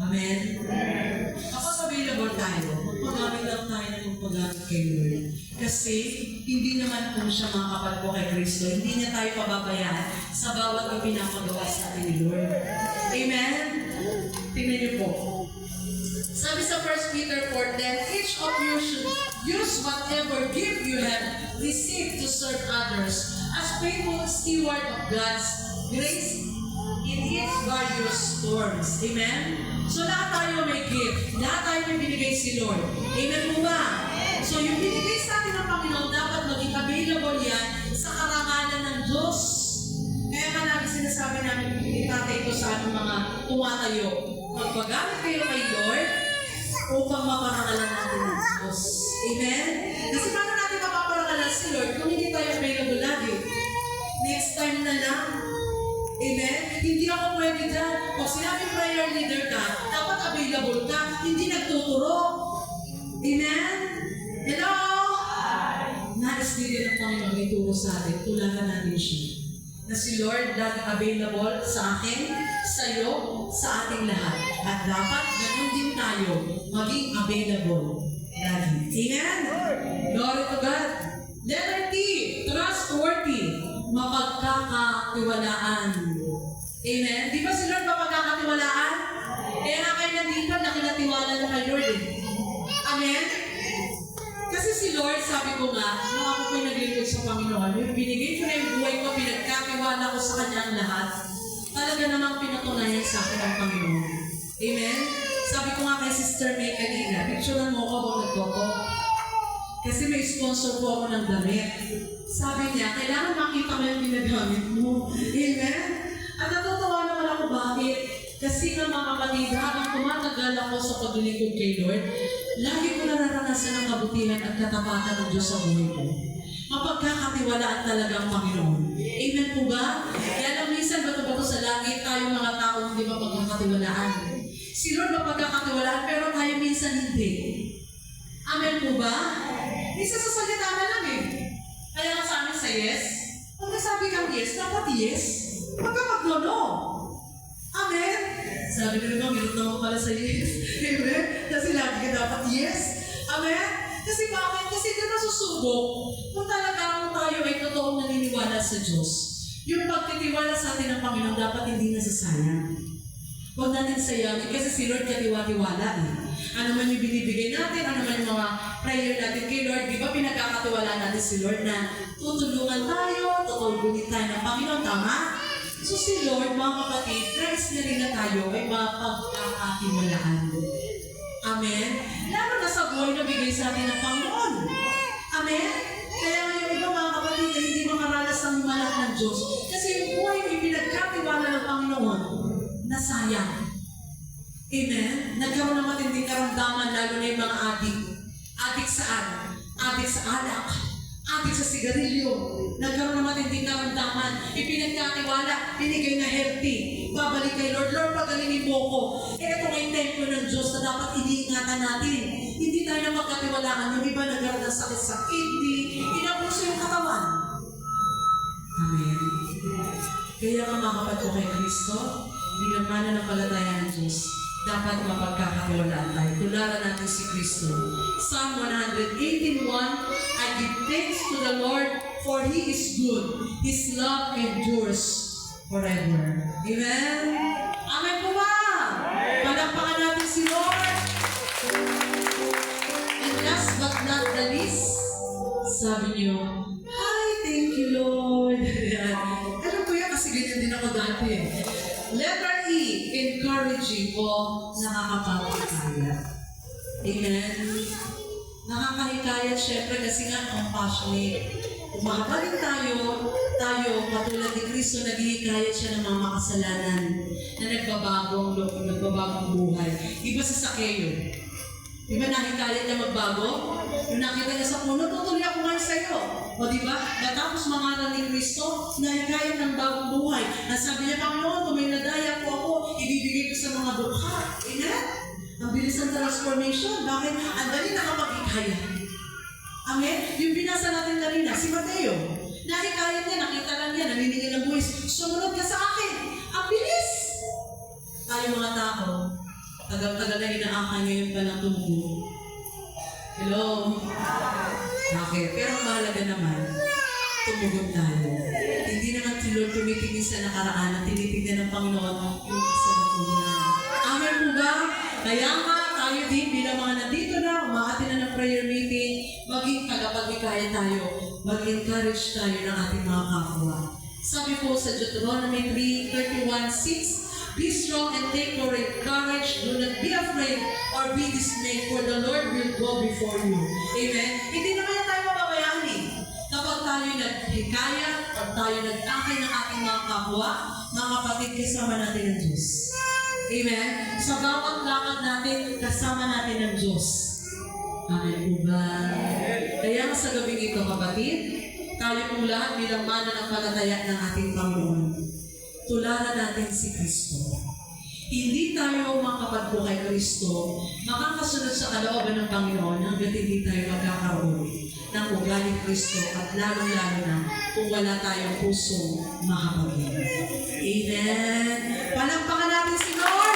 Amen? Kapag available tayo, magpagamit lang tayo ng magpagamit kay Lord. Kasi hindi naman po siya mga kapatid ko kay Kristo. Hindi niya tayo pababayaan sa bawat pinapagawa sa atin ni Lord. Amen? Tingnan niyo po. Sabi sa 1 Peter 4:10, each of you should use whatever gift you have received to serve others as faithful steward of God's grace in its various forms. Amen? So lahat tayo may gift. Lahat tayo may binigay si Lord. Amen po ba? So yung binigay sa atin ng Panginoon, dapat maging available yan sa karangalan ng Diyos. Kaya nga namin sinasabi namin, itatay ito sa ating mga tumatayo. Magpagamit kayo kay Lord upang maparangalan natin ng Diyos. Amen? Kasi paano natin mapaparangalan si Lord kung hindi tayo available lagi? Next time na lang, Amen? Hindi ako pwede dyan. Pag sinabi prayer leader ka, dapat available ka, hindi nagtuturo. Amen? Hello? Nais din ng Panginoon ituro sa atin. Tulakan natin siya. Na si Lord laging available sa akin, sa iyo, sa ating lahat. At dapat ganun din tayo maging available lagi. Amen? Glory to God. Letter T, trustworthy, mapagkakatiwalaan. Amen? Di ba si Lord mapagkakatiwalaan? Kaya nga kayo nandito, nakinatiwala na kay Lord eh. Amen? Kasi si Lord, sabi ko nga, nung ako po'y naglingkod sa Panginoon, yung binigay ko na yung buhay ko, pinagkatiwala ko sa Kanya ang lahat, talaga namang pinatunayan sa akin ang Panginoon. Amen? Sabi ko nga kay Sister May kanina, picturean mo ako habang nagtoto. Kasi may sponsor po ako ng damit. Sabi niya, kailangan makita mo yung ginagamit mo. Amen? At natutuwa naman ako bakit? Kasi nga mga kapatid, habang tumatagal ako sa paglilingkod kay Lord, lagi ko nararanasan ang kabutihan at katapatan ng Diyos sa buhay ko. Mapagkakatiwalaan talaga ang Panginoon. Amen po ba? Kaya lang minsan bato-bato sa langit, tayong mga tao hindi mapagkakatiwalaan. Si Lord mapagkakatiwalaan, pero tayo minsan hindi. Amen po ba? Minsan sa salita na lang eh. Kaya nga sa amin sa yes, pag nasabi kang yes, dapat yes. Pagka mag-no. Amen? Sabi ko naman, minut naman pala sa yes. Amen? Kasi lagi ka dapat yes. Amen? Kasi bakit? Kasi di nasusubok kung talagang tayo ay totoong naniniwala sa Diyos. Yung pagtitiwala sa atin ng Panginoon dapat hindi nasasayang. Huwag natin sayangin kasi si Lord katiwa-tiwala eh. Ano man yung binibigay natin, ano man yung mga prayer natin kay Lord, di ba pinagkakatiwala natin si Lord na tutulungan tayo, tutulungan tayo ng Panginoon, tama? So si Lord, mga kapatid, Christ na rin na tayo ay mapagkakatiwalaan. Amen? Lalo na sa buhay na bigay sa atin ng Panginoon. Amen? Kaya ngayon iba mga kapatid na hindi makaranas ng malak ng Diyos. Kasi yung buhay na ipinagkatiwala ng Panginoon, nasayang. Amen? Nagkaroon ng matinding karamdaman lalo na yung mga adik. Adik saan? Adik sa alak. Adik sa sigarilyo. Nagkaroon ng matinding karamdaman. Ipinagkatiwala, binigay na healthy. Babalik kay Lord, Lord, pagalingin mo ko. Ito nga yung templo ng Diyos na dapat iniingatan natin. Hindi tayo na magkatiwalaan. Yung iba nagkaroon ng sakit sa kidney, inabuso yung katawan. Amen. Kaya nga mga kapatid ko kay Kristo, bilang mananampalataya ng Diyos, dapat mapagkakatiwalaan tayo. Tularan natin si Kristo. Psalm 118:1, I give thanks to the Lord, for He is good. His love endures forever. Amen? Amen po ba? Palakpakan natin si Lord. And last but not the least, sabi niyo, hi, thank you Lord. Alam ko yan kasi ganyan din ako dati. Letter E, encouraging o nakakapagpapakaya. Amen? Nakakahikayat syempre kasi nga compassionate. Kung makapaling tayo katulad ni Kristo, naghihikayat siya ng mga makasalanan na nagbabagong buhay. Iba sa Sakeo. Di ba nahikayat niya magbago? Yung nakita niya sa puno, tutuloy ako ngayon sa iyo. O di ba? Matapos mangaral ni Kristo, nahikayat ng bagong buhay. Nasabi niya, Panginoon, kung may nadaya po ako, ibibigay ko sa mga dukha. Amen? Ang bilis ng transformation. Bakit? Ang dali nakapag-hikayat. Amen? Yung binasa natin kanina, si Mateo. Nahikayat niya, nakita lang niya, naniningin ng buwis. Sumunod ka sa akin. Ang bilis! Tayo mga tao, tagal-tagal na inaakay ngayon pa lang tumubo. Hello? Okay, pero mahalaga naman, tumugod tayo. Hindi naman si Lord tumitingin sa nakaraan at tinitignan ng Panginoon yung kasalukuyan. Amen po ba? Kaya nga, tayo din bilang mga nandito na, umakati na ng prayer meeting, maging tagapaglikaya tayo, mag-encourage tayo ng ating mga kapwa. Sabi po sa Deuteronomy 3:31-6, be strong and take courage, do not be afraid or be dismayed, for the Lord will go before you. Amen? Hindi naman yan tayo mababayaan eh. Kapag tayo naghikaya, kapag tayo nag-akay ng ating mga kapwa, mga kapatid, kasama natin ang Diyos. Amen? Sa bawat lakad natin, kasama natin ang Diyos. Amen po ba? Kaya sa gabing ito, kapatid, tayo pong lahat bilang mananampalataya ng ating Panginoon. tularan natin si Kristo. Hindi tayo makapagpo kay Kristo, makakasunod sa kalooban ng Panginoon hanggat hindi tayo magkakaroon ng ugali ni Kristo at lalong-lalo na kung wala tayong pusong makapagin. Amen. Palampakan natin si Lord!